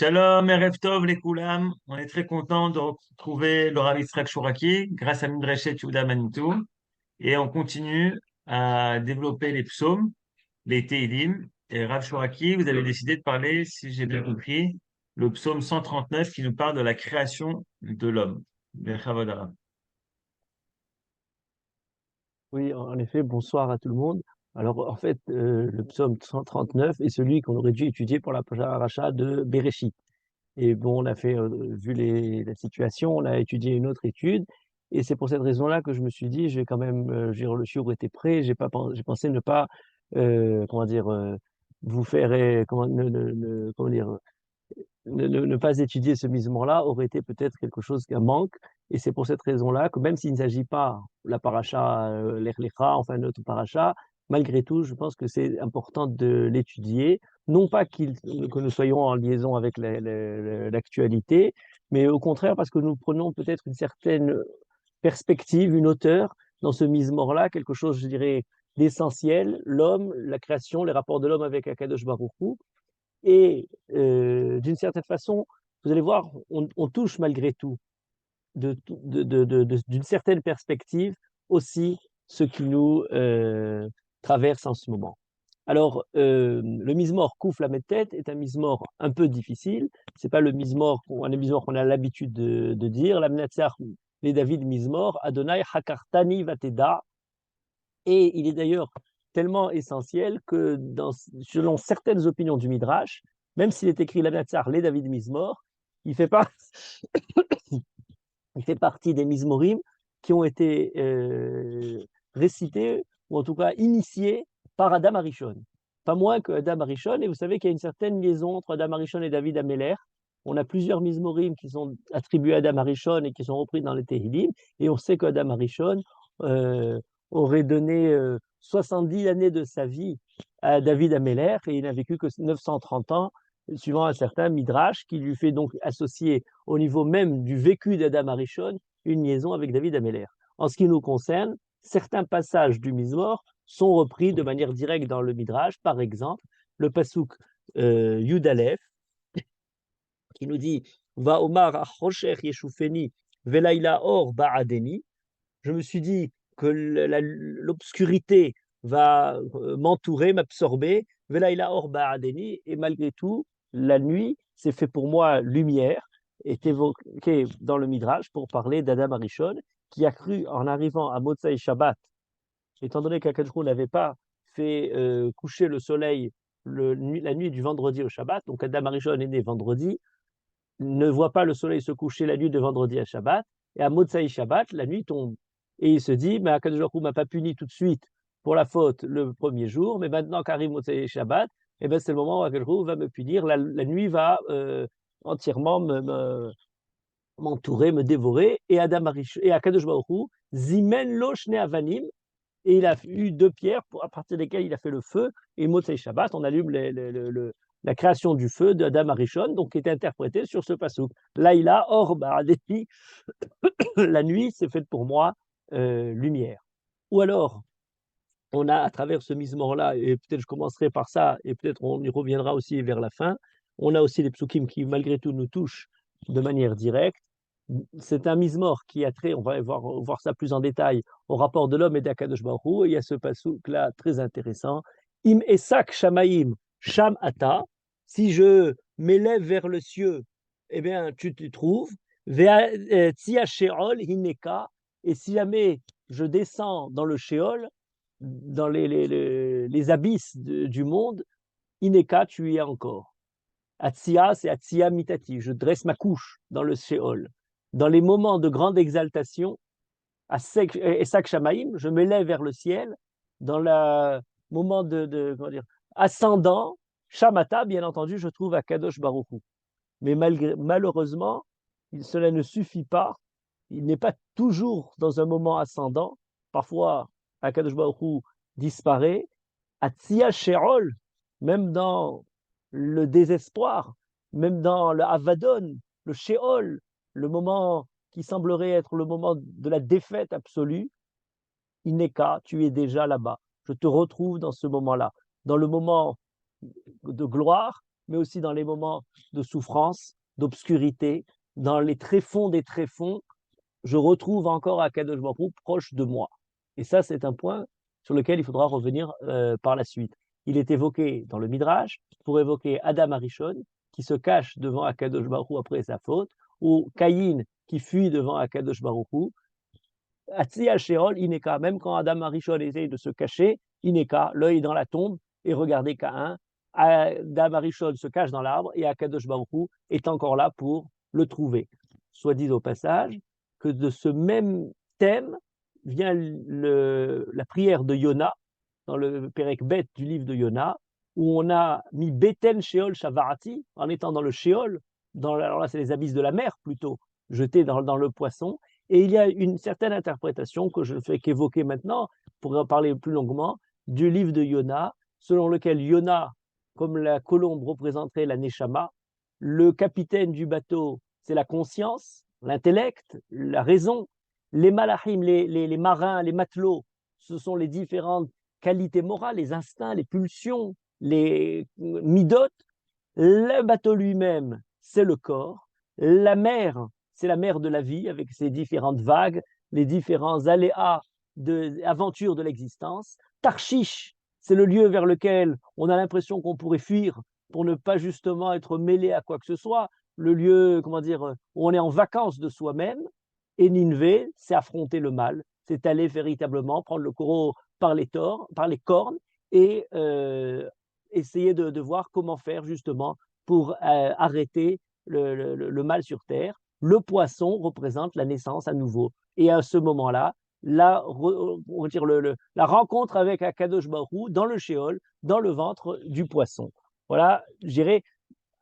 Shalom, Erev Tov, les Koulam. On est très content de retrouver le Rav Yitzhak Chouraki grâce à Midrashet Yehuda Manitou. Et on continue à développer les psaumes, les Tehillim. Et Rav Chouraki, vous avez décidé de parler, si j'ai bien compris, le psaume 139 qui nous parle de la création de l'homme. Bechavod Arav. Oui, en effet, bonsoir à tout le monde. Alors, en fait, le psaume 139 est celui qu'on aurait dû étudier pour la paracha de Béréchit. Et bon, on a fait, vu la situation, on a étudié une autre étude. Et c'est pour cette raison-là que je me suis dit, je vais quand même, le shiur était prêt, j'ai pensé ne pas, comment dire, vous faire, comment dire, ne pas étudier ce misement-là aurait été peut-être quelque chose qu'un manque. Et c'est pour cette raison-là que même s'il ne s'agit pas la paracha, l'Echlecha, enfin notre paracha, malgré tout, je pense que c'est important de l'étudier. Non pas que nous soyons en liaison avec l'actualité, mais au contraire parce que nous prenons peut-être une certaine perspective, une hauteur dans ce mise-mort-là, quelque chose, je dirais, d'essentiel, l'homme, la création, les rapports de l'homme avec Akadosh Baruch Hu, et d'une certaine façon, vous allez voir, on touche malgré tout, d'une certaine perspective, aussi ce qui nous traverse en ce moment. Alors, le Mizmor Kouf la tête est un Mizmor un peu difficile. C'est pas le Mizmor, un Mizmor qu'on a l'habitude de dire. La Mnatzar, les David Mizmor, Adonai Hakartani Vateda. Et il est d'ailleurs tellement essentiel que, selon certaines opinions du Midrash, même s'il est écrit la Natsar, les David Mizmor, il fait, pas, il fait partie des Mizmorim qui ont été récités, ou en tout cas initiés, par Adam Arishon. Pas moins que Adam Arishon, et vous savez qu'il y a une certaine liaison entre Adam Arishon et David Améler. On a plusieurs Mizmorim qui sont attribués à Adam Arishon et qui sont repris dans les Tehillim, et on sait qu'Adam Arishon euh, aurait donné 70 années de sa vie à David Améler, et il n'a vécu que 930 ans, suivant un certain Midrash, qui lui fait donc associer au niveau même du vécu d'Adam Arishon une liaison avec David Améler. En ce qui nous concerne, certains passages du Mizmor sont repris de manière directe dans le Midrash. Par exemple, le pasouk Yud Aleph, qui nous dit Va Omar Achosher Yeshufeni Velaila Or Ba'adeni. Je me suis dit que l'obscurité va m'entourer, m'absorber. Velaila Or Ba'adeni. Et malgré tout, la nuit s'est fait pour moi lumière, est évoquée dans le Midrash pour parler d'Adam Arishon, qui a cru en arrivant à Motzai Shabbat, étant donné qu'Akadosh n'avait pas fait coucher le soleil la nuit du vendredi au Shabbat, donc Adam Arishon est né vendredi, ne voit pas le soleil se coucher la nuit de vendredi à Shabbat, et à Motzai Shabbat, la nuit tombe. Et il se dit, mais Akadosh ne m'a pas puni tout de suite pour la faute le premier jour, mais maintenant qu'arrive Motzai Shabbat, eh ben c'est le moment où Akadosh va me punir, la nuit va entièrement m'entourer, me dévorer, et Adam Arishon, et Akadosh Baruch Hu, Zimen lo shnei avanim, et il a eu deux pierres à partir desquelles il a fait le feu. Et Motzei Shabbat, on allume la création du feu d'Adam Arishon, donc qui est interprété sur ce passouk. Laïla, or, ba'adeti, la nuit, c'est faite pour moi lumière. Ou alors, on a à travers ce misement-là, et peut-être je commencerai par ça, et peut-être on y reviendra aussi vers la fin, on a aussi les psukim qui, malgré tout, nous touchent de manière directe. C'est un mismor qui a trait, on va voir ça plus en détail, au rapport de l'homme et d'Akadosh Baruch Hu. Et il y a ce passouk-là très intéressant. Im esak shamaim sham ata. Si je m'élève vers le cieux, eh bien, tu te trouves. Tzia sheol hineka. Et si jamais je descends dans le Sheol, dans les abysses du monde, Ineka, tu y es encore. Atsia, c'est Atsia mitati, je dresse ma couche dans le Sheol. Dans les moments de grande exaltation, à Esak Shamaim, je m'élève vers le ciel. Dans le moment comment dire, ascendant, Shamata, bien entendu, je trouve à Kadosh Baruchou. Mais malheureusement, cela ne suffit pas. Il n'est pas toujours dans un moment ascendant. Parfois, Akadosh Baruch Hu disparaît. Atzia Sheol, même dans le désespoir, même dans le Avadon, le Sheol, le moment qui semblerait être le moment de la défaite absolue, Ineka, tu es déjà là-bas. Je te retrouve dans ce moment-là. Dans le moment de gloire, mais aussi dans les moments de souffrance, d'obscurité, dans les tréfonds des tréfonds, je retrouve encore Akadosh Baruch Hu proche de moi. Et ça, c'est un point sur lequel il faudra revenir par la suite. Il est évoqué dans le Midrash pour évoquer Adam Arishon, qui se cache devant Akadosh Baruch Hu après sa faute, ou Caïn, qui fuit devant Akadosh Baruch Hu. Atzi al-Sheol, Ineka, même quand Adam Arishon essaye de se cacher, Ineka, l'œil dans la tombe, et regardez Caïn, Adam Arishon se cache dans l'arbre, et Akadosh Baruch Hu est encore là pour le trouver. Soit dit au passage que de ce même thème vient la prière de Yona, dans le Perek Bet du livre de Yona, où on a mis Beten Sheol Shavarati, en étant dans le Sheol, alors là c'est les abysses de la mer plutôt, jetés dans le poisson, et il y a une certaine interprétation que je ne fais qu'évoquer maintenant, pour en parler plus longuement, du livre de Yona, selon lequel Yona, comme la colombe représenterait la Neshama, le capitaine du bateau, c'est la conscience, l'intellect, la raison, les malachim, les marins, les matelots, ce sont les différentes qualités morales, les instincts, les pulsions, les midot. Le bateau lui-même, c'est le corps. La mer, c'est la mer de la vie avec ses différentes vagues, les différents aléas aventures de l'existence. Tarshish, c'est le lieu vers lequel on a l'impression qu'on pourrait fuir pour ne pas justement être mêlé à quoi que ce soit, le lieu, comment dire, où on est en vacances de soi-même. Et Ninvé, c'est affronter le mal, c'est aller véritablement prendre le taureau par les cornes et essayer de voir comment faire justement pour arrêter le mal sur terre. Le poisson représente la naissance à nouveau. Et à ce moment-là, la rencontre avec Akadosh Baruch Hu dans le Sheol, dans le ventre du poisson. Voilà, je dirais,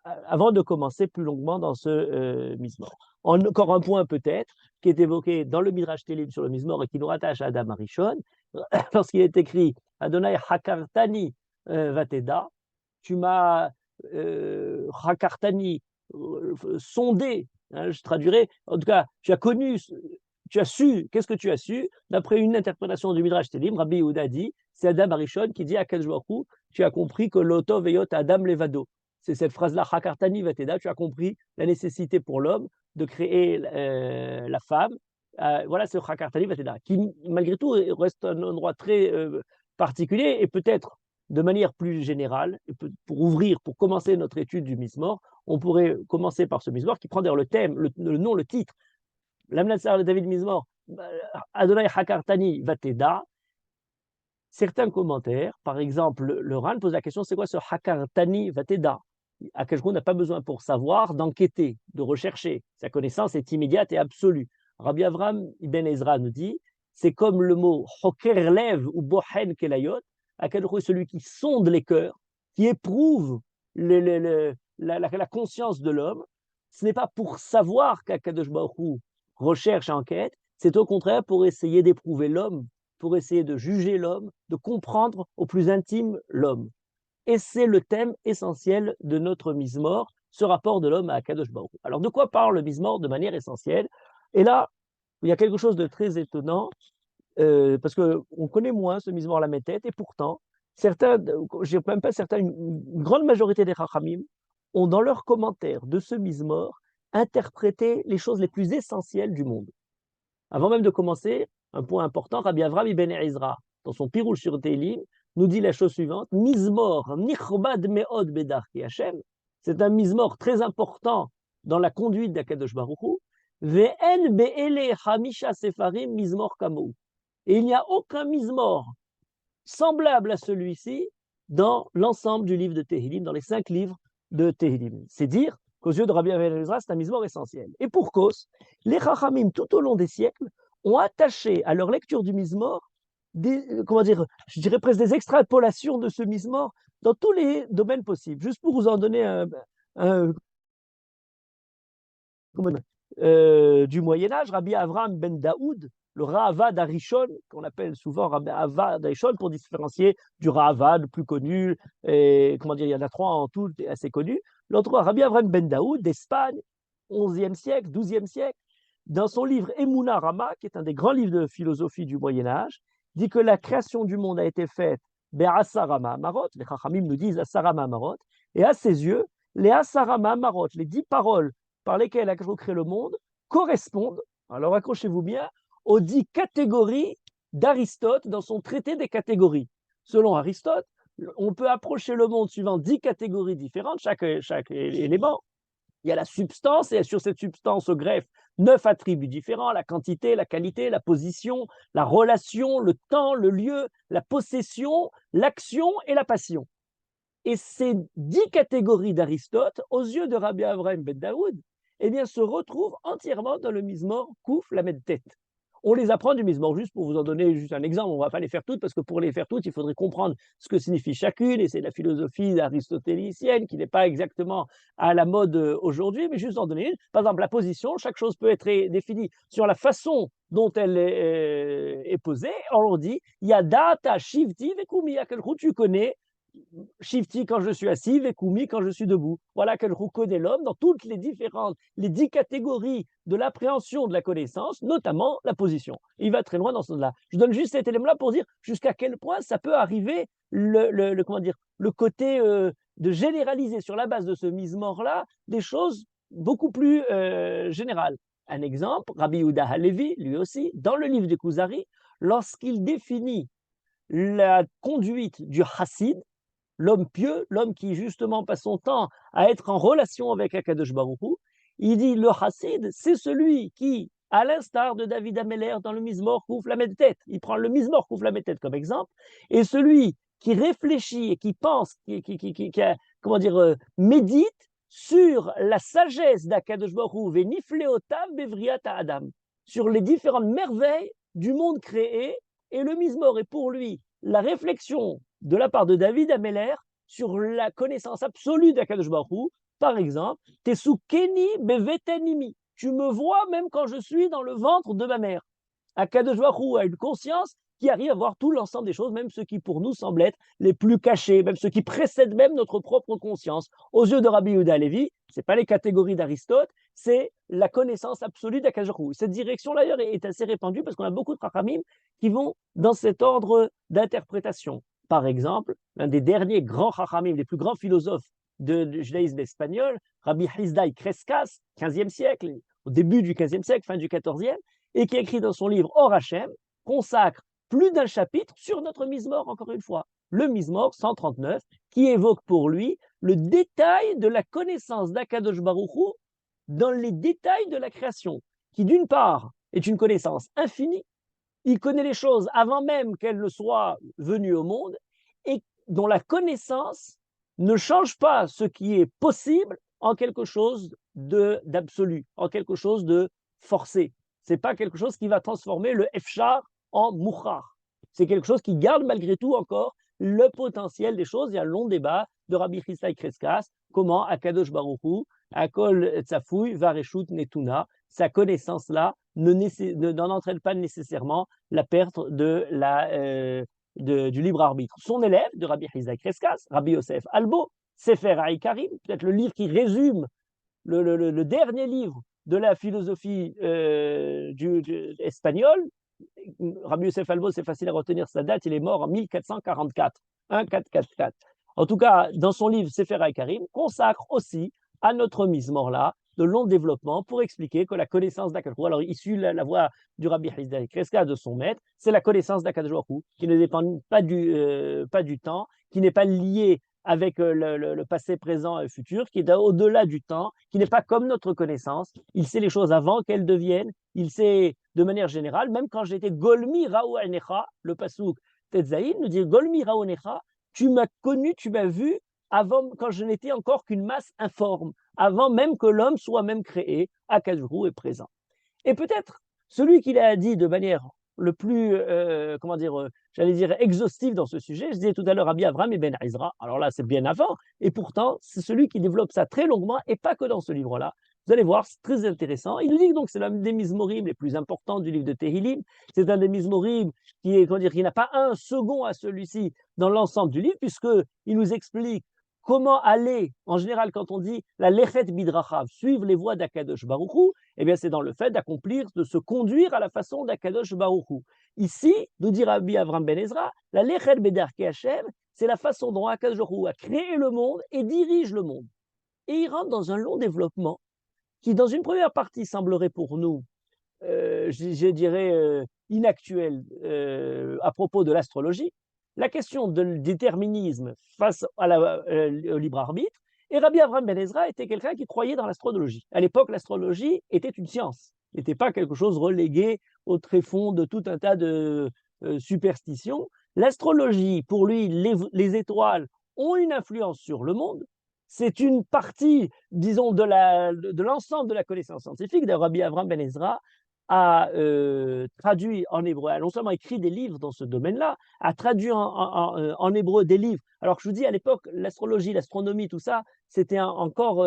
avant de commencer plus longuement dans ce Mizmor. Encore un point peut-être, qui est évoqué dans le Midrash Télim sur le Mizmor et qui nous rattache à Adam Arishon, lorsqu'il est écrit « Adonai hakartani vateda » tu m'as hakartani, sondé, hein, je traduirais, en tout cas, tu as connu, tu as su, qu'est-ce que tu as su? D'après une interprétation du Midrash Télim, Rabbi Yehuda dit, c'est Adam Arishon qui dit à Akadosh Baruch Hu, tu as compris que l'Oto Veyot Adam Levado. C'est cette phrase-là, Hakartani Vateda, tu as compris la nécessité pour l'homme de créer la femme. Voilà, c'est Hakartani Vateda, qui malgré tout reste un endroit très particulier et peut-être de manière plus générale, pour ouvrir, pour commencer notre étude du Mizmor, on pourrait commencer par ce Mizmor qui prend d'ailleurs le thème, le nom, le titre, l'Amnatsar de David Mizmor, Adonai Hakartani Vateda. Certains commentaires, par exemple, le Ran pose la question, c'est quoi ce Hakartani Vateda? À quel point on n'a pas besoin pour savoir d'enquêter, de rechercher. Sa connaissance est immédiate et absolue. Rabbi Avraham Ibn Ezra nous dit, c'est comme le mot Hoker Lev ou Bohen Kelayot, à quel point celui qui sonde les cœurs, qui éprouve la conscience de l'homme. Ce n'est pas pour savoir qu'Akadosh Baruch Hu recherche et enquête, c'est au contraire pour essayer d'éprouver l'homme, pour essayer de juger l'homme, de comprendre au plus intime l'homme. Et c'est le thème essentiel de notre Mizmor, ce rapport de l'homme à Akadosh Baruch Hu. Alors de quoi parle le Mizmor de manière essentielle? Et là, il y a quelque chose de très étonnant, parce qu'on connaît moins ce Mizmor la Métète, et pourtant, certains, je même pas certains, une grande majorité des Chachamim ont dans leurs commentaires de ce Mizmor interprété les choses les plus essentielles du monde. Avant même de commencer, un point important, Rabbi Avraham Ibn Ezra, dans son Pirouche sur Télim, nous dit la chose suivante, Mizmor, nichbad me'od bedarki Hashem, c'est un Mizmor très important dans la conduite d'Akadosh Baruch Hu, ve'en be'ele hamisha sefarim Mizmor kamou. Et il n'y a aucun Mizmor semblable à celui-ci dans l'ensemble du livre de Tehillim, dans les 5 livres de Tehillim. C'est dire qu'aux yeux de Rabbi Avraham Ezra, c'est un Mizmor essentiel. Et pour cause, les Chachamim, tout au long des siècles, ont attaché à leur lecture du Mizmor comment dire, je dirais presque des extrapolations de ce Mizmor dans tous les domaines possibles. Juste pour vous en donner du Moyen-Âge, Rabbi Avraham ben Daoud, le Ra'avad Arishon, qu'on appelle souvent Ra'avad Arishon pour différencier du Ra'avad plus connu, et, comment dire, il y en a 3 en tout assez connus. L'autre, Rabbi Avraham ben Daoud d'Espagne, 11e siècle, 12e siècle, dans son livre Emouna Rama, qui est un des grands livres de philosophie du Moyen-Âge, dit que la création du monde a été faite Be'asarama Amarot, les Chachamim nous disent Asarama Amarot, et à ses yeux, les Asarama Marot, les 10 paroles par lesquelles Akadosh Baruch Hu crée le monde, correspondent, alors accrochez-vous bien, aux 10 catégories d'Aristote dans son traité des catégories. Selon Aristote, on peut approcher le monde suivant 10 catégories différentes, chaque élément. Il y a la substance, et sur cette substance se greffent 9 attributs différents, la quantité, la qualité, la position, la relation, le temps, le lieu, la possession, l'action et la passion. Et ces 10 catégories d'Aristote, aux yeux de Rabbi Avraham ben Daoud, eh bien, se retrouvent entièrement dans le Mizmor Kouf Lamed Tet. On les apprend du Mizmor, juste pour vous en donner juste un exemple, on ne va pas les faire toutes, parce que pour les faire toutes, il faudrait comprendre ce que signifie chacune, et c'est la philosophie aristotélicienne qui n'est pas exactement à la mode aujourd'hui, mais juste en donner une. Par exemple, la position, chaque chose peut être définie sur la façon dont elle est posée. On dit, il y a data, shivti, vekumi, à quel coup tu connais Shifty quand je suis assis, Vekumi quand je suis debout. Voilà qu'elle reconnaît l'homme dans toutes les 10 catégories de l'appréhension de la connaissance, notamment la position. Il va très loin dans ce sens-là. Je donne juste cet élément-là pour dire jusqu'à quel point ça peut arriver comment dire, le côté de généraliser sur la base de ce mise-mort-là des choses beaucoup plus générales. Un exemple, Rabbi Yehuda Halevi, lui aussi, dans le livre du Kuzari, lorsqu'il définit la conduite du Hassid, l'homme pieux, l'homme qui justement passe son temps à être en relation avec Akadosh Baruch Hu, il dit le Hassid, c'est celui qui, à l'instar de David Ameller dans le Mizmor Kouf Lamed Tet, il prend le Mizmor Kouf Lamed Tet comme exemple, et celui qui réfléchit et qui pense, comment dire, médite sur la sagesse d'Akadosh Baruch Hu, Venifleotav Bevriat Adam, sur les différentes merveilles du monde créé, et le Mizmor est pour lui la réflexion de la part de David Ameller sur la connaissance absolue d'Akadosh Baruch Hu. Par exemple, Tesukeni bevetenimi, tu me vois même quand je suis dans le ventre de ma mère. Akadosh Baruch Hu a une conscience qui arrive à voir tout l'ensemble des choses, même ceux qui pour nous semblent être les plus cachés, même ceux qui précèdent même notre propre conscience. Aux yeux de Rabbi Yehuda Halevi, ce n'est pas les catégories d'Aristote, c'est la connaissance absolue d'Akadosh Baruch Hu. Cette direction d'ailleurs est assez répandue parce qu'on a beaucoup de Chachamim qui vont dans cet ordre d'interprétation. Par exemple, l'un des derniers grands Chachamim, les plus grands philosophes du judaïsme espagnol, Rabbi Hisdai Crescas, 15e siècle, au début du 15e siècle, fin du 14e, et qui écrit dans son livre Or Hashem, consacre plus d'un chapitre sur notre Mizmor, encore une fois, le Mizmor 139, qui évoque pour lui le détail de la connaissance d'Akadosh Baruch Hu dans les détails de la création, qui d'une part est une connaissance infinie, il connaît les choses avant même qu'elles ne soient venues au monde, et dont la connaissance ne change pas ce qui est possible en quelque chose d'absolu, en quelque chose de forcé. Ce n'est pas quelque chose qui va transformer le Efchar en Mouchar. C'est quelque chose qui garde malgré tout encore le potentiel des choses. Il y a un long débat de Rabbi Chisai Kreskas, comment Akadosh Baruch Hu, Akol Tzafoui, Vareshut Netuna, sa connaissance-là n'en entraîne pas nécessairement la perte du libre arbitre. Son élève de Rabbi Chisai Kreskas, Rabbi Yosef Albo, Sefer Haïkarim, peut-être le livre qui résume le dernier livre de la philosophie espagnole. Rabbi Yosef Albo, c'est facile à retenir sa date, il est mort en 1444, 1444. En tout cas, dans son livre Sefer Haïkarim, consacre aussi à notre Mizmor-là de long développement pour expliquer que la connaissance d'Akadosh Baruch Hu, alors issu la voix du Rabbi Hisdai Kreska, de son maître, c'est la connaissance d'Akadosh Baruch Hu, qui ne dépend pas du temps, qui n'est pas liée avec le passé, présent et futur, qui est au-delà du temps, qui n'est pas comme notre connaissance. Il sait les choses avant qu'elles deviennent, il sait de manière générale, même quand j'étais Golmi Rao Enecha, le pasouk Tetzaïn nous dit Golmi Rao Enecha, tu m'as connu, tu m'as vu avant, quand je n'étais encore qu'une masse informe, avant même que l'homme soit même créé, Akadosh Baruch Hu est présent. Et peut-être celui qui l'a dit de manière le plus, j'allais dire exhaustive dans ce sujet, je disais tout à l'heure Rabbi Avraham et Ben Ezra, alors là c'est bien avant, et pourtant c'est celui qui développe ça très longuement, et pas que dans ce livre-là. Vous allez voir, c'est très intéressant. Il nous dit donc que c'est l'un des Mizmorim les plus importants du livre de Tehillim. C'est un des Mizmorim qui n'a pas un second à celui-ci dans l'ensemble du livre, puisqu'il nous explique comment aller, en général, quand on dit la lechet bidrachav, suivre les voies d'Akadosh Baruch Hu, eh bien c'est dans le fait d'accomplir, de se conduire à la façon d'Akadosh Baruch Hu. Ici, nous dit Rabbi Avraham Ben Ezra, la lechet bedarkei Hashem, c'est la façon dont Akadosh Baruch Hu a créé le monde et dirige le monde. et il rentre dans un long développement qui, dans une première partie, semblerait pour nous, je dirais, inactuel à propos de l'astrologie, la question du déterminisme face au libre arbitre. Et Rabbi Avraham Ben Ezra était quelqu'un qui croyait dans l'astrologie. À l'époque, l'astrologie était une science, n'était pas quelque chose relégué au tréfonds de tout un tas de superstitions. L'astrologie, pour lui, les étoiles ont une influence sur le monde. C'est une partie, disons, de l'ensemble de la connaissance scientifique. D'ailleurs, Rabbi Avraham Ben Ezra a traduit en hébreu, a non seulement écrit des livres dans ce domaine-là, a traduit en hébreu des livres. Alors, je vous dis, à l'époque, l'astrologie, l'astronomie, tout ça, c'était encore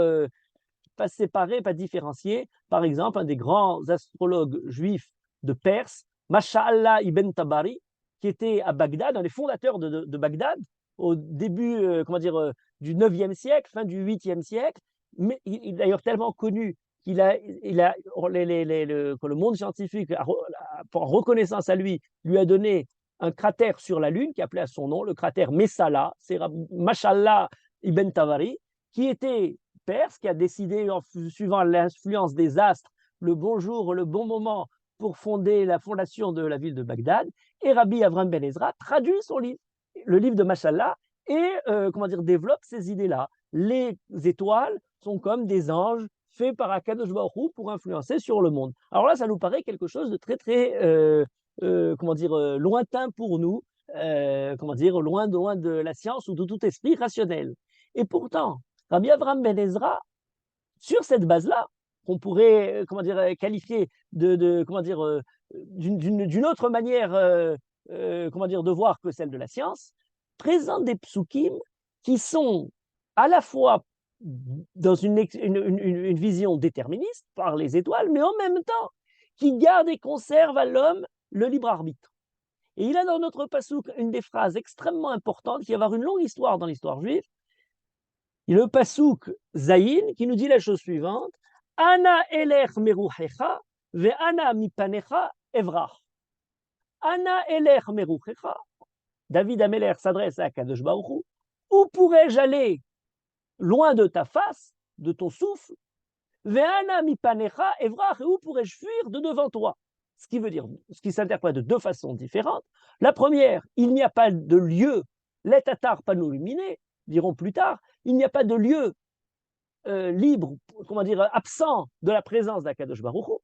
pas séparé, pas différencié. Par exemple, un des grands astrologues juifs de Perse, Masha'Allah ibn Tabari, qui était à Bagdad, un des fondateurs de Bagdad, au début du 9e siècle, fin du 8e siècle, mais il est d'ailleurs tellement connu qu'il a, que le monde scientifique, en reconnaissance à lui, lui a donné un cratère sur la Lune qui appelait à son nom le cratère Messala, c'est Mashallah ibn Tabari, qui était perse, qui a décidé, en suivant l'influence des astres, le bon jour, le bon moment pour fonder la fondation de la ville de Bagdad. Et Rabbi Avraham Ben Ezra traduit son livre, le livre de Mashallah, et développe ces idées-là. Les étoiles sont comme des anges faits par Akadosh Baruch Hu pour influencer sur le monde. Alors là, ça nous paraît quelque chose de très, très, lointain pour nous, loin de la science ou de tout esprit rationnel. Et pourtant, Rabbi Avraham Ben Ezra, sur cette base-là, qu'on pourrait qualifier d'une autre manière de voir que celle de la science, présente des psukim qui sont à la fois dans une vision déterministe par les étoiles, mais en même temps qui garde et conserve à l'homme le libre arbitre. Et il a dans notre pasouk une des phrases extrêmement importantes qui va avoir une longue histoire dans l'histoire juive. Il y a le pasouk Zayin qui nous dit la chose suivante: Ana elech meruchecha ve ana mipanecha evrach. Ana elech meruchecha. David Ameler s'adresse à Kadosh Baruch Hu. Où pourrais-je aller loin de ta face, de ton souffle? Ve ana mipanecha evrach. Et où pourrais-je fuir de devant toi? Ce qui s'interprète de deux façons différentes. La première, il n'y a pas de lieu, les Tatars panou-luminés diront plus tard, il n'y a pas de lieu libre, absent de la présence d'Akadosh Baruch Hu.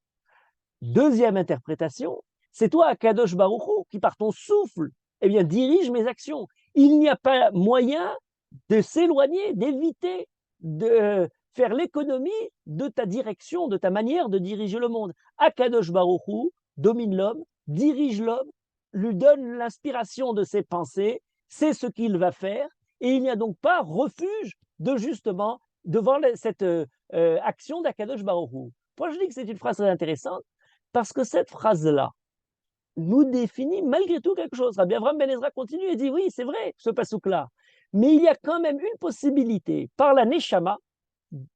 Deuxième interprétation, c'est toi, Akadosh Baruch Hu, qui par ton souffle, dirige mes actions. Il n'y a pas moyen de s'éloigner, d'éviter de faire l'économie de ta direction, de ta manière de diriger le monde. Akadosh Baruch Hu domine l'homme, dirige l'homme, lui donne l'inspiration de ses pensées, c'est ce qu'il va faire, et il n'y a donc pas refuge de justement devant cette action d'Akadosh Baruch Hu. Moi, je dis que c'est une phrase très intéressante parce que cette phrase-là nous définit malgré tout quelque chose. Rabbi Avraham Ben Ezra continue et dit oui, c'est vrai, ce pasouk-là, mais il y a quand même une possibilité par la Neshama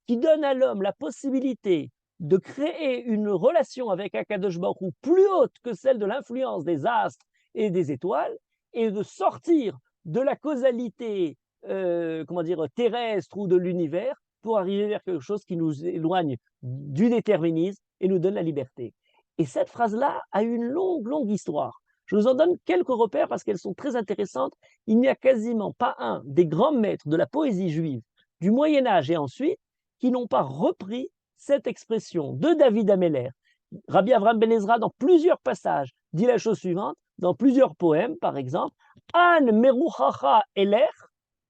qui donne à l'homme la possibilité de créer une relation avec Akadosh Baruch Hu plus haute que celle de l'influence des astres et des étoiles, et de sortir de la causalité terrestre ou de l'univers pour arriver vers quelque chose qui nous éloigne du déterminisme et nous donne la liberté. Et cette phrase-là a une longue, longue histoire. Je vous en donne quelques repères parce qu'elles sont très intéressantes. Il n'y a quasiment pas un des grands maîtres de la poésie juive du Moyen-Âge et ensuite qui n'ont pas repris cette expression de David Ameler. Rabbi Avraham Ben Ezra, dans plusieurs passages, dit la chose suivante, dans plusieurs poèmes, par exemple, An meruchacha eler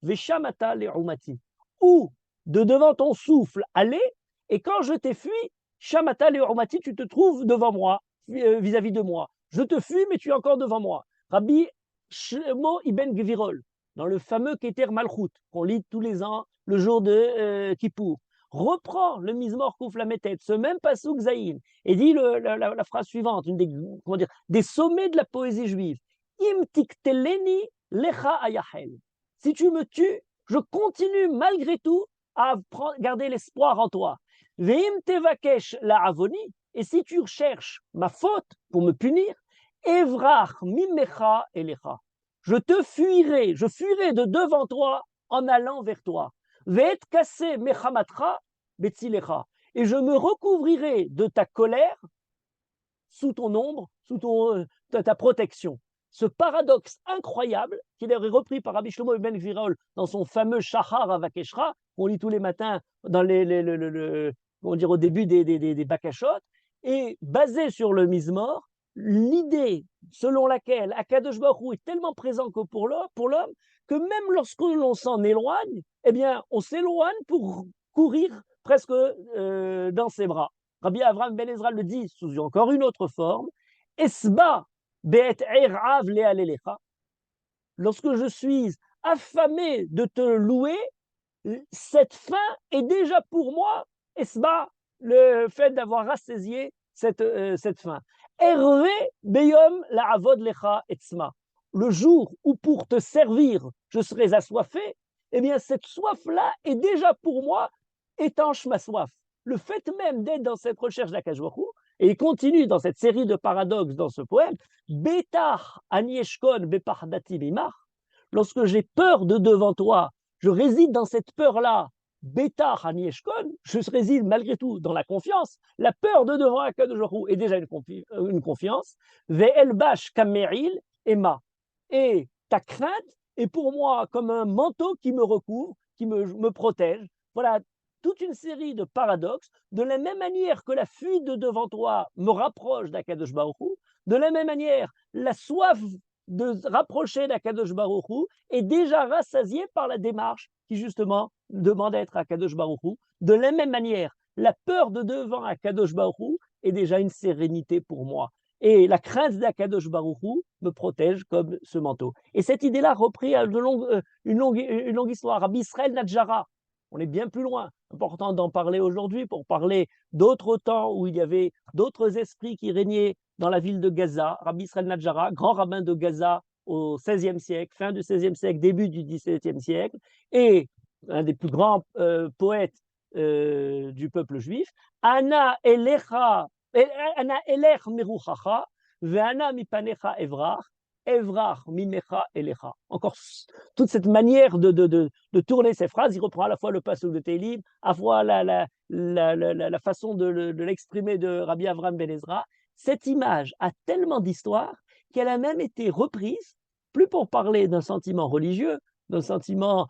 veshamata le'umati. Ou de devant ton souffle aller, et quand je t'ai fui, shamata le'umati, tu te trouves devant moi, vis-à-vis de moi. Je te fuis, mais tu es encore devant moi. Rabbi Shlomo Ibn Gvirol, dans le fameux Keter Malchut, qu'on lit tous les ans, le jour de Kippour, reprend le Mizmor Kouf Lametet, ce même pasouk Zayin, et dit la phrase suivante, une des sommets de la poésie juive. Im tikteleni lecha ayachel. Si tu me tues, je continue malgré tout à garder l'espoir en toi. Veim tevakesh la avoni. Et si tu cherches ma faute pour me punir, evrach mimecha elecha. Je fuirai de devant toi en allant vers toi. ve'et kasseh mechamatra betzilecha. Et je me recouvrirai de ta colère sous ton ombre, ta protection. Ce paradoxe incroyable, qui est repris par Rabbi Shlomo Ben Gvirol dans son fameux Shachar Avakeshra, qu'on lit tous les matins dans on dire au début des Bakashot, est basé sur le Mizmor, l'idée selon laquelle Akadosh Baruch Hu est tellement présent que pour l'homme, que même lorsque l'on s'en éloigne, eh bien, on s'éloigne pour courir presque dans ses bras. Rabbi Avraham Ben Ezra le dit sous encore une autre forme, Esba be'et erav le'alelecha. Lorsque je suis affamé de te louer, cette faim est déjà pour moi, Esba, le fait d'avoir rassasié cette faim. Hervé beyom la'avod lecha etzma. Le jour où pour te servir, je serai assoiffé, eh bien cette soif-là est déjà pour moi, étanche ma soif. Le fait même d'être dans cette recherche d'Akadosh Baruch Hu, et il continue dans cette série de paradoxes dans ce poème, Betar anieshkon bepardati mimar, lorsque j'ai peur de devant toi, je réside dans cette peur-là, Betar anieshkon, je réside malgré tout dans la confiance. La peur de devant Akadosh Baruch Hu est déjà une confiance. Ve'elbash kameril ema. Et ta crainte est pour moi comme un manteau qui me recouvre, qui me protège. Voilà toute une série de paradoxes, de la même manière que la fuite de devant toi me rapproche d'Akadosh Baruch Hu, de la même manière, la soif de rapprocher d'Akadosh Baruch Hu est déjà rassasiée par la démarche qui justement demande à être Akadosh Baruch Hu. De la même manière, la peur de devant Akadosh Baruch Hu est déjà une sérénité pour moi. Et la crainte d'Akadosh Baruch Hu me protège comme ce manteau. Et cette idée-là repris une longue histoire. Rabbi Israël Nadjara, on est bien plus loin. Important d'en parler aujourd'hui pour parler d'autres temps où il y avait d'autres esprits qui régnaient dans la ville de Gaza. Rabbi Israël Nadjara, grand rabbin de Gaza au XVIe siècle, fin du XVIe siècle, début du XVIIe siècle, et un des plus grands poètes du peuple juif. Ana elecha, ana elech meruchacha, ve'ana mipanecha evrach. Evrach mimecha elecha. Encore toute cette manière de tourner ces phrases, il reprend à la fois le passage de Télim, à la fois la façon de l'exprimer de Rabbi Avraham Ben Ezra. Cette image a tellement d'histoire qu'elle a même été reprise, plus pour parler d'un sentiment religieux, d'un sentiment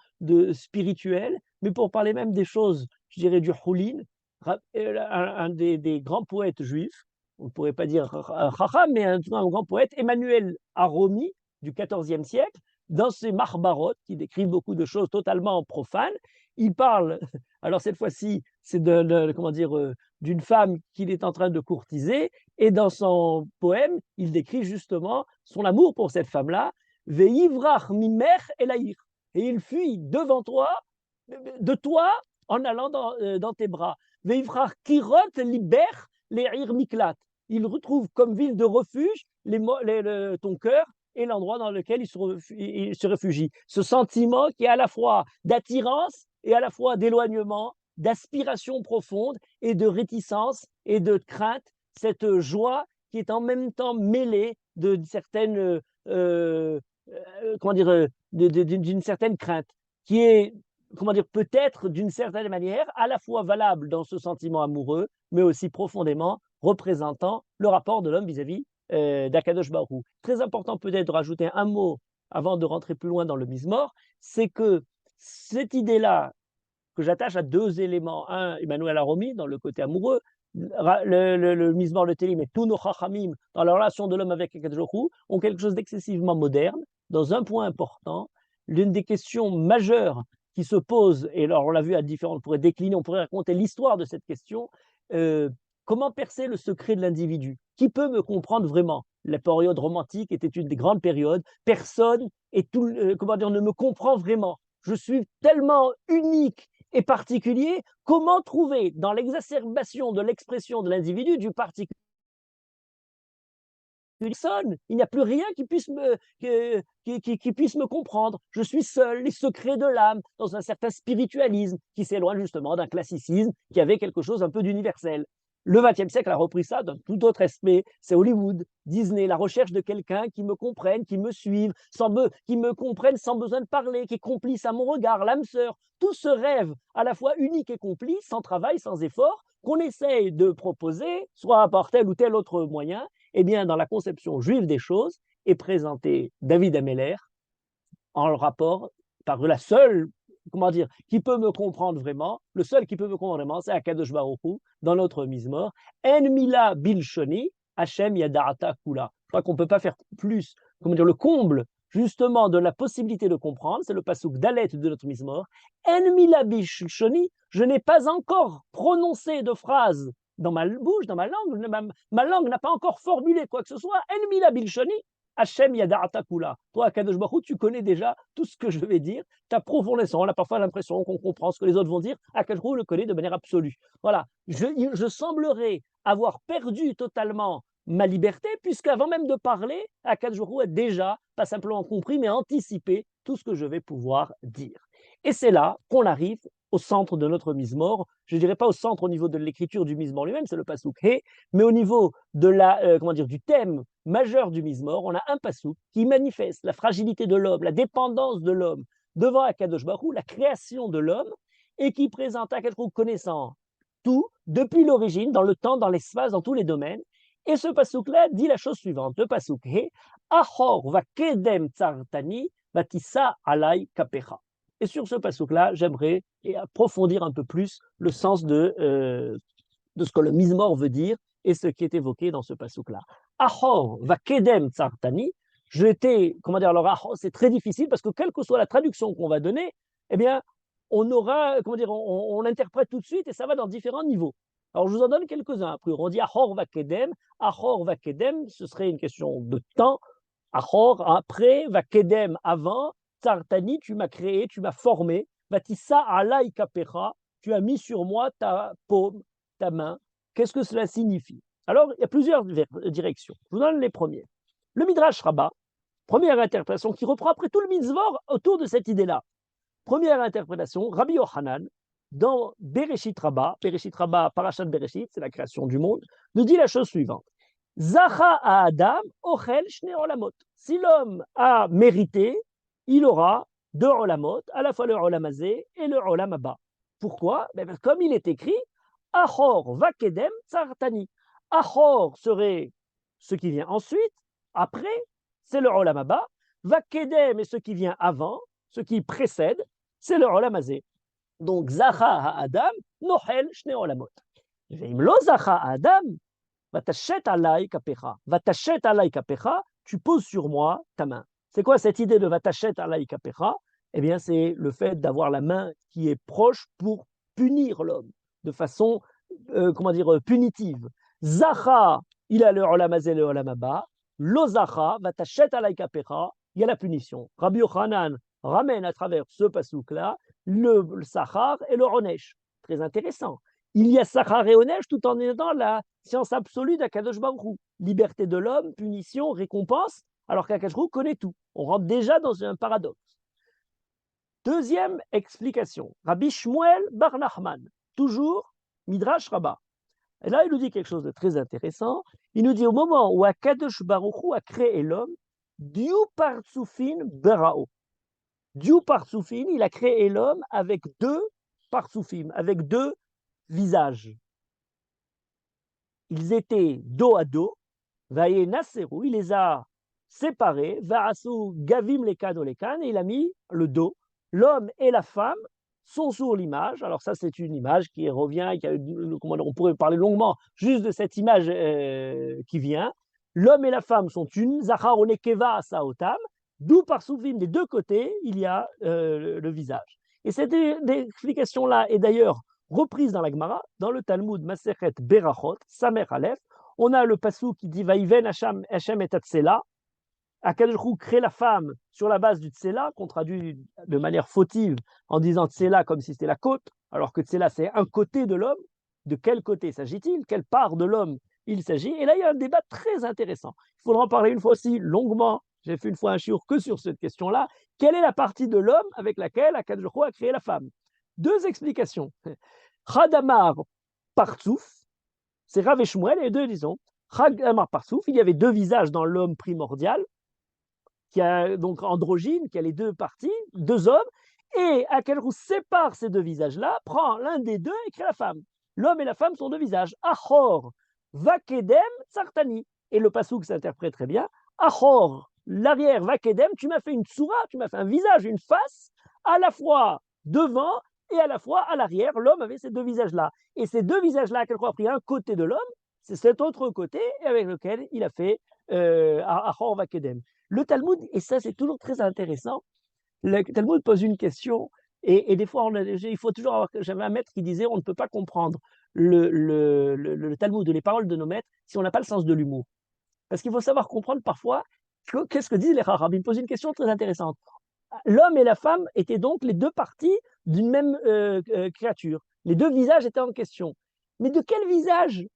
spirituel, mais pour parler même des choses, je dirais, du Houlin, un des grands poètes juifs, on ne pourrait pas dire Chacham, mais un grand poète, Emmanuel Aromi, du XIVe siècle, dans ses Marbarot, qui décrivent beaucoup de choses totalement profanes, il parle, alors cette fois-ci, c'est d'une femme qu'il est en train de courtiser, et dans son poème, il décrit justement son amour pour cette femme-là, Veivrach mimer elaïr, et il fuit devant toi, de toi, en allant dans tes bras. Veivrach kirot liber le'ir miklat. Il retrouve comme ville de refuge ton cœur et l'endroit dans lequel il se réfugie. Ce sentiment qui est à la fois d'attirance et à la fois d'éloignement, d'aspiration profonde et de réticence et de crainte, cette joie qui est en même temps mêlée d'une certaine, d'une certaine crainte, qui est peut-être d'une certaine manière à la fois valable dans ce sentiment amoureux, mais aussi profondément représentant le rapport de l'homme vis-à-vis d'Akadosh Baruch Hu. Très important peut-être de rajouter un mot avant de rentrer plus loin dans le Mizmor, c'est que cette idée-là, que j'attache à deux éléments, un, Emmanuel Aromi, dans le côté amoureux, le Mizmor, le Télim et tous nos Chachamim, dans la relation de l'homme avec Akadosh Baruch Hu, ont quelque chose d'excessivement moderne, dans un point important, l'une des questions majeures qui se pose, et alors on l'a vu à différents, on pourrait décliner, on pourrait raconter l'histoire de cette question, comment percer le secret de l'individu? Qui peut me comprendre vraiment? La période romantique était une des grandes périodes, personne ne me comprend vraiment. Je suis tellement unique et particulier, comment trouver dans l'exacerbation de l'expression de l'individu du particulier personne, il n'y a plus rien qui puisse me comprendre. Je suis seul, les secrets de l'âme, dans un certain spiritualisme qui s'éloigne justement d'un classicisme qui avait quelque chose un peu d'universel. Le XXe siècle a repris ça dans tout autre aspect. C'est Hollywood, Disney, la recherche de quelqu'un qui me comprenne, qui me suive, qui me comprenne sans besoin de parler, qui est complice à mon regard, l'âme sœur. Tout ce rêve à la fois unique et complice, sans travail, sans effort, qu'on essaye de proposer, soit par tel ou tel autre moyen, eh bien, dans la conception juive des choses, est présenté David Ameller en rapport par la seule, comment dire, qui peut me comprendre vraiment, le seul qui peut me comprendre vraiment, c'est Akadosh Baruch Hu, dans notre Mizmor, En Mila Bilshoni, Hashem Yada'ata Kula. Je crois qu'on ne peut pas faire plus, comment dire, le comble justement de la possibilité de comprendre, c'est le pasuk d'Alet de notre Mizmor, En Mila Bilshoni, je n'ai pas encore prononcé de phrase dans ma bouche, dans ma langue, ma langue n'a pas encore formulé quoi que ce soit, En Mila Bilshoni, Hashem Yada'ata Kula. Toi, Akadosh Baruch Hu, tu connais déjà tout ce que je vais dire, tu as profondément, on a parfois l'impression qu'on comprend ce que les autres vont dire, Akadosh Baruch Hu le connaît de manière absolue. Voilà, je semblerais avoir perdu totalement ma liberté, puisqu'avant même de parler, Akadosh Baruch Hu a déjà, pas simplement compris, mais anticipé tout ce que je vais pouvoir dire. Et c'est là qu'on arrive au centre de notre Mizmor. Je ne dirais pas au centre au niveau de l'écriture du Mizmor lui-même, c'est le pasuk He, mais au niveau de la, comment dire, du thème majeur du Mizmor, on a un pasuk qui manifeste la fragilité de l'homme, la dépendance de l'homme devant Akadosh Baruch Hu, la création de l'homme, et qui présente Akadosh Baruch Hu connaissant tout depuis l'origine, dans le temps, dans l'espace, dans tous les domaines. Et ce pasuk-là dit la chose suivante, le pasuk He, Achor va kedem tsartani vatissa alai kapecha. Et sur ce pasuk-là, j'aimerais approfondir un peu plus le sens de ce que le Mizmor veut dire et ce qui est évoqué dans ce pasuk-là. Achor va kedem tsartani. Comment dire, alors Achor, c'est très difficile parce que quelle que soit la traduction qu'on va donner, eh bien, on aura, comment dire, on l'interprète tout de suite et ça va dans différents niveaux. Alors, je vous en donne quelques-uns. Après, on dit Achor va kedem, ce serait une question de temps. Achor, après, va kedem, avant. Tsartani, tu m'as créé, tu m'as formé. Vatissa alai kapecha, tu as mis sur moi ta paume, ta main. Qu'est-ce que cela signifie? Alors, il y a plusieurs directions. Je vous donne les premières. Le Midrash Rabbah, première interprétation qui reprend après tout le mitzvor autour de cette idée-là. Première interprétation, Rabbi Yochanan, dans Bereshit Rabbah, Parashat Bereshit, c'est la création du monde, nous dit la chose suivante. Zacha à Adam, ochel shne olamot. Si l'homme a mérité, il aura deux olamot, à la fois le olam hazé et le olam haba. Pourquoi? Comme il est écrit, Achor va kedem tsartani. Achor serait ce qui vient ensuite, après, c'est le olam haba. Va kedem est ce qui vient avant, ce qui précède, c'est le olam hazé. Donc, zacha Adam, nohel shne olamot. Veim lo zacha Adam, vatachet alai kapecha. Vatachet alai kapecha, tu poses sur moi ta main. C'est quoi cette idée de vatachet alai kapecha? Eh bien, c'est le fait d'avoir la main qui est proche pour punir l'homme de façon, comment dire, punitive. Zacha, il a le olam hazé, le olam haba. Lo zacha, vatachet alai kapecha, il y a la punition. Rabbi Yochanan ramène à travers ce pasuk-là le sachar et le onesh. Très intéressant. Il y a sachar et onesh tout en étant la science absolue d'Akadosh Baruch Hu. Liberté de l'homme, punition, récompense, alors qu'Akadosh Baruch Hu connaît tout. On rentre déjà dans un paradoxe. Deuxième explication, Rabbi Shmuel bar Nachman, toujours Midrash Rabbah. Et là, il nous dit quelque chose de très intéressant. Il nous dit au moment où Akadosh Baruch Hu a créé l'homme, Diu partsufin berao. Diu partsufin, il a créé l'homme avec deux partsufim, avec deux visages. Ils étaient dos à dos. Vaye naseru, il les a séparés. Va'asu gavim lekan olekan, et il a mis le dos. L'homme et la femme sont sur l'image. Alors ça, c'est une image qui revient, on pourrait parler longuement juste de cette image qui vient. L'homme et la femme sont une. Zachar onekeva saotam. D'où par souvim des deux côtés, il y a le visage. Et cette explication-là est d'ailleurs reprise dans la Gemara, dans le Talmud Masechet Berachot, Samer Aleph. On a le passou qui dit Vaïven Hashem et Tatsela. Akadosh Baruch Hu crée la femme sur la base du Tsela, qu'on traduit de manière fautive en disant Tsela comme si c'était la côte, alors que Tsela c'est un côté de l'homme. De quel côté s'agit-il? Quelle part de l'homme il s'agit? Et là, il y a un débat très intéressant. Il faudra en parler une fois aussi longuement. J'ai fait une fois un shiur que sur cette question-là. Quelle est la partie de l'homme avec laquelle Akadosh Baruch Hu a créé la femme? Deux explications. Chadamar partsouf, c'est Rav et Shmuel, et les deux disons, Chag Amar Parsouf, il y avait deux visages dans l'homme primordial, qui a donc androgyne, qui a les deux parties, deux hommes, et Akelrou sépare ces deux visages-là, prend l'un des deux et crée la femme. L'homme et la femme sont deux visages. Achor, Vakedem, Sartani. Et le pasouk s'interprète très bien. Achor, l'arrière, Vakedem, tu m'as fait une tsura, tu m'as fait un visage, une face, à la fois devant et à la fois à l'arrière. L'homme avait ces deux visages-là. Et ces deux visages-là, Akelrou a pris un côté de l'homme, c'est cet autre côté avec lequel il a fait Achor, Vakedem. Le Talmud, et ça c'est toujours très intéressant, le Talmud pose une question, et des fois il faut toujours avoir, j'avais un maître qui disait on ne peut pas comprendre le Talmud, les paroles de nos maîtres, si on n'a pas le sens de l'humour. Parce qu'il faut savoir comprendre parfois qu'est-ce que disent les Chachamim. Il me pose une question très intéressante. L'homme et la femme étaient donc les deux parties d'une même créature. Les deux visages étaient en question. Mais de quel visage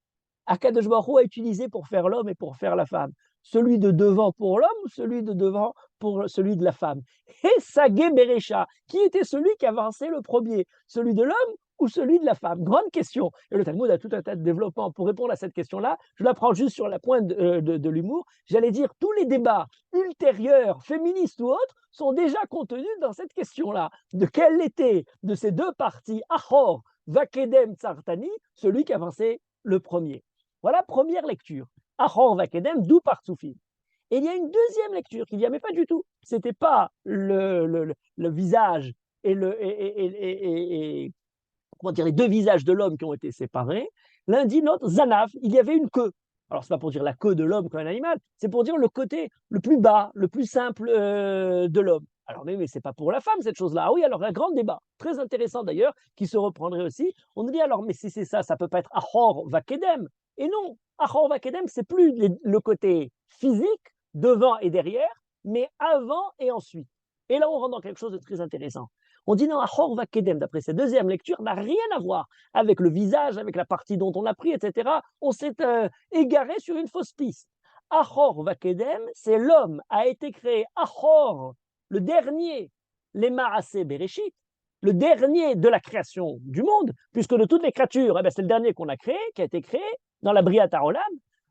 Akadosh Baruch Hu a utilisé pour faire l'homme et pour faire la femme? Celui de devant pour l'homme ou celui de devant pour celui de la femme? Et Sagé Berecha, qui était celui qui avançait le premier? Celui de l'homme ou celui de la femme? Grande question. Et le Talmud a tout un tas de développements pour répondre à cette question-là. Je la prends juste sur la pointe de l'humour. J'allais dire, tous les débats ultérieurs, féministes ou autres, sont déjà contenus dans cette question-là. De quel était de ces deux parties, Achor, Vakedem, Tsartani, celui qui avançait le premier? Voilà, première lecture. Achor Vakedem, d'où par Soufim. Et il y a une deuxième lecture qui dit, mais pas du tout. Ce n'était pas le visage et, comment dire, les deux visages de l'homme qui ont été séparés. L'un dit, notre Zanav, il y avait une queue. Alors, ce n'est pas pour dire la queue de l'homme comme un animal, c'est pour dire le côté le plus bas, le plus simple de l'homme. Alors, mais ce n'est pas pour la femme, cette chose-là. Ah oui, alors, un grand débat, très intéressant d'ailleurs, qui se reprendrait aussi. On nous dit, alors, mais si c'est ça, ça ne peut pas être Achor Vakedem. Et non, Achor Vakedem, c'est plus le côté physique, devant et derrière, mais avant et ensuite. Et là, on rentre dans quelque chose de très intéressant. On dit non, Achor Vakedem, d'après cette deuxième lecture, n'a rien à voir avec le visage, avec la partie dont on a pris, etc. On s'est égaré sur une fausse piste. Achor Vakedem, c'est l'homme a été créé, Achor, le dernier, les Maaseh Bereshit, le dernier de la création du monde, puisque de toutes les créatures, c'est le dernier qu'on a créé, qui a été créé dans la Briat HaOlam,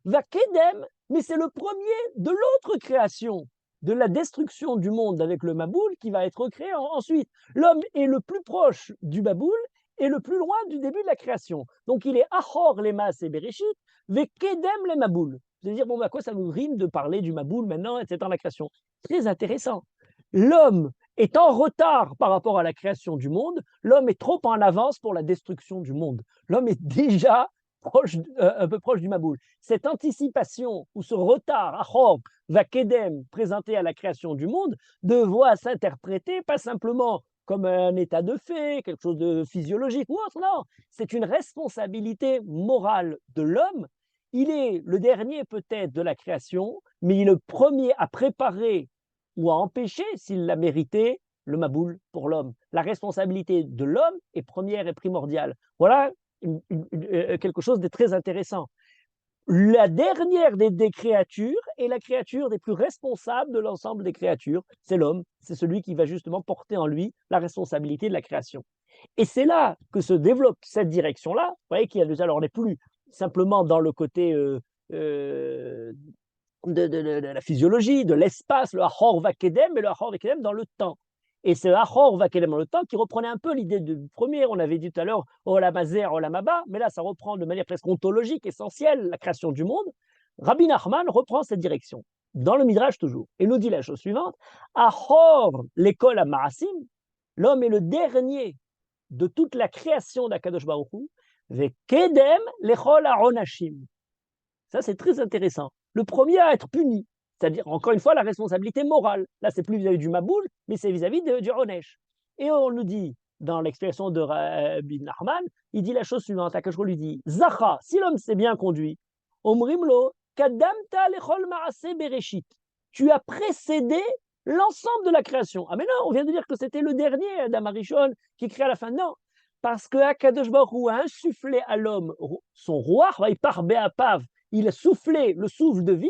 Vakedem, mais c'est le premier de l'autre création, de la destruction du monde avec le Maboul qui va être créé ensuite. L'homme est le plus proche du Maboul et le plus loin du début de la création. Donc il est Achor les Maaseh Bereshit, Vekedem les Maboul. C'est-à-dire, bon, à quoi ça nous rime de parler du Maboul maintenant, etc., dans la création? Très intéressant. L'homme est en retard par rapport à la création du monde, l'homme est trop en avance pour la destruction du monde. L'homme est déjà un peu proche du Maboul. Cette anticipation ou ce retard, Achor, Vakedem, présenté à la création du monde, doit s'interpréter pas simplement comme un état de fait, quelque chose de physiologique ou autre, non, c'est une responsabilité morale de l'homme. Il est le dernier peut-être de la création, mais il est le premier à préparer ou à empêcher, s'il l'a mérité, le Maboul pour l'homme. La responsabilité de l'homme est première et primordiale. Voilà quelque chose de très intéressant. La dernière des créatures est la créature des plus responsables de l'ensemble des créatures. C'est l'homme, c'est celui qui va justement porter en lui la responsabilité de la création. Et c'est là que se développe cette direction-là. Vous voyez qu'il y a déjà, alors on n'est plus simplement dans le côté de la physiologie, de l'espace, le Achor Vakedem, mais le Achor Vakedem dans le temps. Et c'est Achor Vakedem dans le temps qui reprenait un peu l'idée du premier, on avait dit tout à l'heure, Olam Hazeh, Olam Haba, mais là ça reprend de manière presque ontologique, essentielle, la création du monde. Rabbi Nachman reprend cette direction, dans le Midrash toujours, et nous dit la chose suivante, Achor l'école à Maasim, l'homme est le dernier de toute la création d'Akadosh Baruch Hu, Vekedem l'échol à Onashim. Ça c'est très intéressant. Le premier à être puni, c'est-à-dire, encore une fois, la responsabilité morale. Là, c'est plus vis-à-vis du Maboul, mais c'est vis-à-vis du Onesh. Et on nous dit, dans l'expression de Rabbi Nachman, il dit la chose suivante, à lui dit, Zacha, si l'homme s'est bien conduit, Omrimlo, Kadamta lechol maaseh bereshit, tu as précédé l'ensemble de la création. Ah mais non, on vient de dire que c'était le dernier, Adam Arishon, qui crée à la fin. Non, parce que Akadosh Baruch Hu a insufflé à l'homme son roi, il part Béapav, il a soufflé le souffle de vie.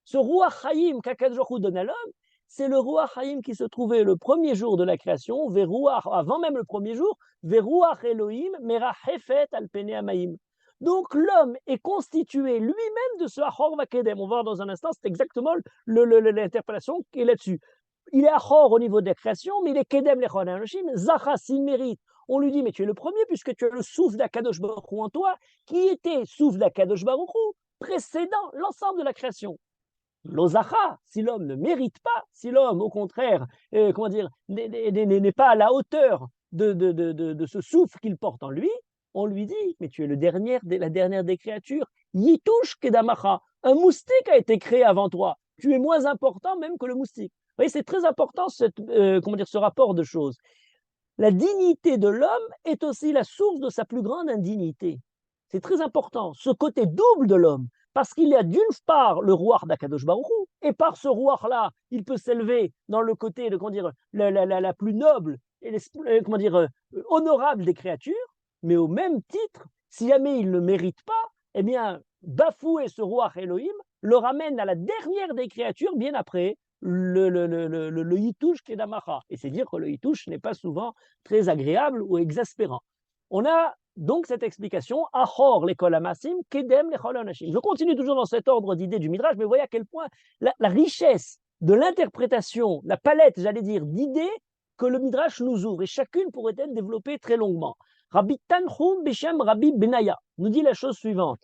Ce roi Chaim qu'Akadosh Baruch Hu donne à l'homme, c'est le roi Chaim qui se trouvait le premier jour de la création, avant même le premier jour, Veruach Elohim merachefet al pene hamaim. Donc l'homme est constitué lui-même de ce Achor Vakedem. On va voir dans un instant, c'est exactement l'interprétation qui est là-dessus. Il est Achor au niveau des créations, mais il est Kedem Lechon Anoshim. Zachas, il mérite. On lui dit, mais tu es le premier puisque tu as le souffle d'Akadosh Baruch Hu en toi, qui était souffle d'Akadosh Baruch Hu, précédant l'ensemble de la création. L'Ozacha, si l'homme ne mérite pas, si l'homme, au contraire, comment dire, n'est pas à la hauteur de ce souffle qu'il porte en lui, on lui dit, mais tu es la dernière des créatures. Yitush Kedamacha, un moustique a été créé avant toi. Tu es moins important même que le moustique. Vous voyez, c'est très important ce rapport de choses. La dignité de l'homme est aussi la source de sa plus grande indignité. C'est très important, ce côté double de l'homme, parce qu'il y a d'une part le roi d'Akadosh Baruch Hu, et par ce roi-là, il peut s'élever dans le côté de, la plus noble et honorable des créatures, mais au même titre, si jamais il ne mérite pas, eh bien, bafouer ce roi Elohim le ramène à la dernière des créatures, bien après, le Yitush Kedamacha. Et c'est dire que le Yitush n'est pas souvent très agréable ou exaspérant. On a donc cette explication, Achor l'école Amassim, Kedem l'école Anashim. Je continue toujours dans cet ordre d'idées du Midrash, mais voyez à quel point la richesse de l'interprétation, la palette, j'allais dire, d'idées que le Midrash nous ouvre, et chacune pourrait être développée très longuement. Rabbi Tanchum Beshem Rabbi Benaya nous dit la chose suivante.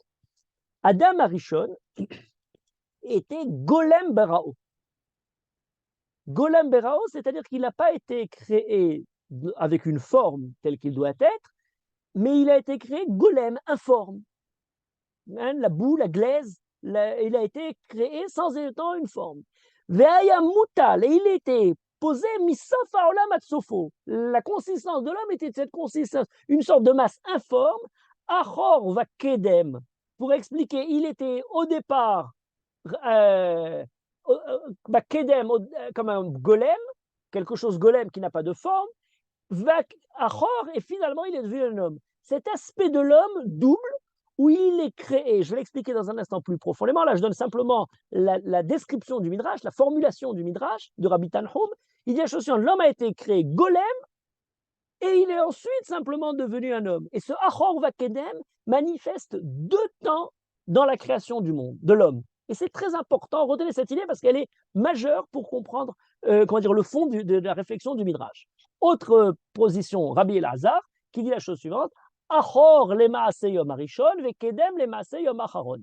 Adam Arishon était Golem Berao. Golem Berao, c'est-à-dire qu'il n'a pas été créé avec une forme telle qu'il doit être, mais il a été créé golem, informe. Hein, la boue, la glaise, il a été créé sans étant une forme. Ve'aya mutal, et il était posé misof haolam atzofo. La consistance de l'homme était de cette consistance, une sorte de masse informe. Achor va kedem. Pour expliquer, il était au départ kedem, comme un golem, quelque chose golem qui n'a pas de forme. Achor, et finalement il est devenu un homme. Cet aspect de l'homme double, où il est créé, je vais l'expliquer dans un instant plus profondément, là je donne simplement la description du Midrash, la formulation du Midrash de Rabbi Tanchum. Il dit la chose suivante, l'homme a été créé golem, et il est ensuite simplement devenu un homme. Et ce Achor Vakedem manifeste deux temps dans la création du monde, de l'homme. Et c'est très important, retenez cette idée parce qu'elle est majeure pour comprendre le fond de la réflexion du Midrash. Autre position, Rabbi Elazar, qui dit la chose suivante, Achor lemaase yom arishon vekedem lemaase yom acharon.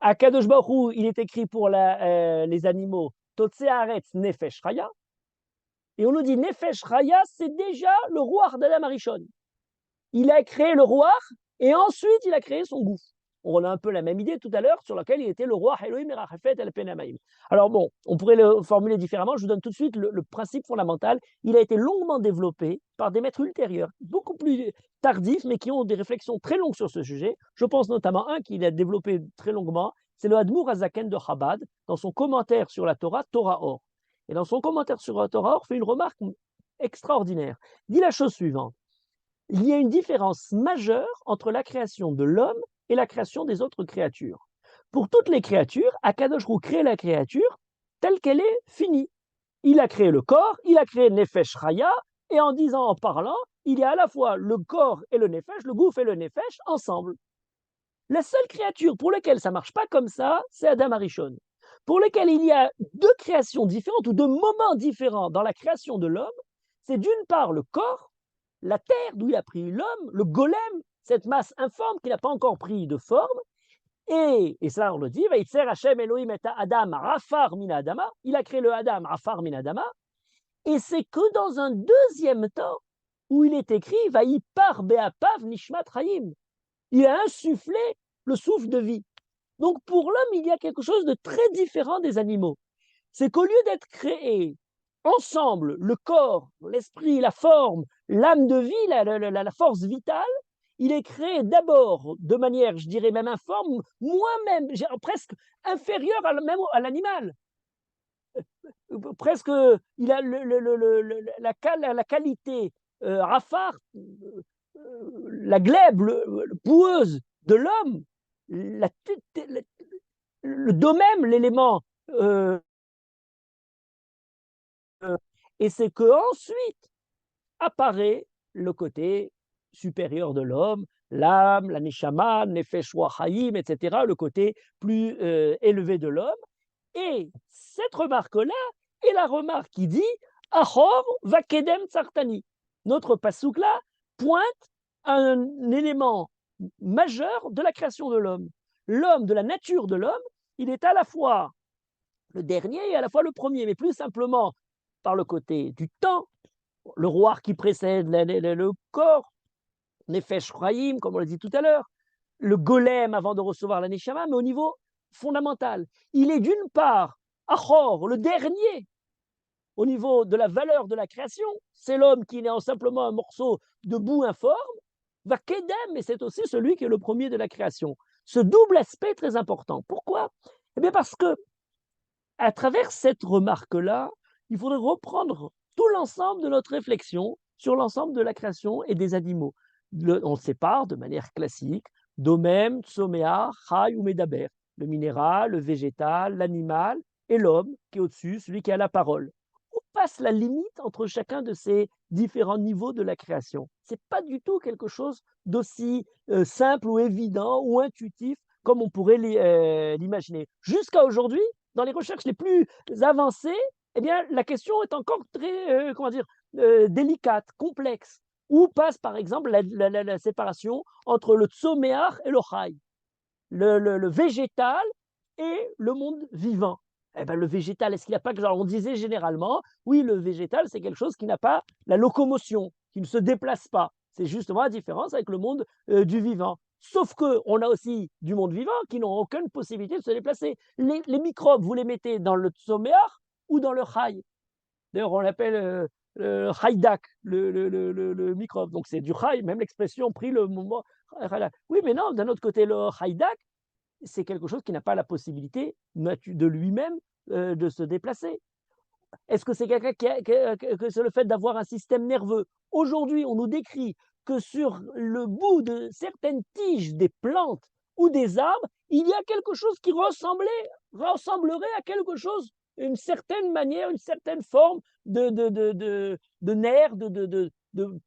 À Kadosh Baruch Hu, il est écrit pour les animaux, Totsei haaretz nefesh chaya. Et on nous dit Nefesh Chaya, c'est déjà le roi d'Adam Arishon. Il a créé le roi et ensuite il a créé son gouffre. On a un peu la même idée tout à l'heure sur laquelle il était le roi Elohim Erachefet El Penamaim. Alors bon, on pourrait le formuler différemment. Je vous donne tout de suite le principe fondamental. Il a été longuement développé par des maîtres ultérieurs, beaucoup plus tardifs, mais qui ont des réflexions très longues sur ce sujet. Je pense notamment un qu'il a développé très longuement, c'est le Admour Hazaken de Chabad, dans son commentaire sur la Torah, Torah Or. Et dans son commentaire sur la Torah, on fait une remarque extraordinaire. Il dit la chose suivante. Il y a une différence majeure entre la création de l'homme et la création des autres créatures. Pour toutes les créatures, Akadosh Hu crée la créature telle qu'elle est finie. Il a créé le corps, il a créé Nefesh Chaya, et en parlant, il y a à la fois le corps et le Nefesh, le gouffre et le Nefesh ensemble. La seule créature pour laquelle ça ne marche pas comme ça, c'est Adam Arishon, pour lesquels il y a deux créations différentes ou deux moments différents dans la création de l'homme. C'est d'une part le corps, la terre d'où il a pris l'homme, le golem, cette masse informe qui n'a pas encore pris de forme. Et ça on le dit, Vaïtser Hashem Elohim et Adam Rafar min Adama, il a créé le Adam Rafar min Adama. Et c'est que dans un deuxième temps où il est écrit Vaïpar Be'apav Nishmat Chaim, il a insufflé le souffle de vie. Donc pour l'homme, il y a quelque chose de très différent des animaux. C'est qu'au lieu d'être créés ensemble, le corps, l'esprit, la forme, l'âme de vie, la force vitale, il est créé d'abord de manière, je dirais même informe, même presque inférieure même à l'animal. Presque, il a la qualité rafard, la glèbe, boueuse de l'homme, de même l'élément, et c'est que ensuite apparaît le côté supérieur de l'homme, l'âme, la neshama, nefesh chaim, etc., le côté plus élevé de l'homme. Et cette remarque-là est la remarque qui dit Ahor vakedem tsartani. Notre pasouk là pointe un élément majeur de la création de l'homme. L'homme, de la nature de l'homme, il est à la fois le dernier et à la fois le premier, mais plus simplement par le côté du temps, le roi qui précède le corps, Nefesh Chaim, comme on l'a dit tout à l'heure, le golem avant de recevoir la Neshama, mais au niveau fondamental. Il est d'une part, Achor, le dernier, au niveau de la valeur de la création, c'est l'homme qui n'est simplement un morceau de boue informe, va Kedem, mais c'est aussi celui qui est le premier de la création. Ce double aspect est très important. Pourquoi? Eh bien parce que, à travers cette remarque-là, il faudrait reprendre tout l'ensemble de notre réflexion sur l'ensemble de la création et des animaux. On sépare de manière classique domem, tsoméa, chai ou medaber, le minéral, le végétal, l'animal et l'homme qui est au-dessus, celui qui a la parole. Où passe la limite entre chacun de ces différents niveaux de la création? Ce n'est pas du tout quelque chose d'aussi simple ou évident ou intuitif comme on pourrait l'imaginer. Jusqu'à aujourd'hui, dans les recherches les plus avancées, eh bien, la question est encore très, délicate, complexe. Où passe, par exemple, la séparation entre le tsoméach et le chai, le végétal et le monde vivant? Eh ben, le végétal, est-ce qu'il n'a pas que, genre, on disait généralement, oui, le végétal, c'est quelque chose qui n'a pas la locomotion, qui ne se déplace pas. C'est justement la différence avec le monde du vivant. Sauf qu'on a aussi du monde vivant qui n'ont aucune possibilité de se déplacer. Les microbes, vous les mettez dans le tsoméach ou dans le chai. D'ailleurs, on l'appelle le haïdak, le microbe. Donc, c'est du chai, même l'expression pris le moment. Oui, mais non, d'un autre côté, le haïdak, c'est quelque chose qui n'a pas la possibilité de lui-même de se déplacer. Est-ce que c'est quelqu'un que c'est le fait d'avoir un système nerveux? Aujourd'hui, on nous décrit que sur le bout de certaines tiges des plantes ou des arbres, il y a quelque chose qui ressemblerait à quelque chose, une certaine manière, une certaine forme de nerf, de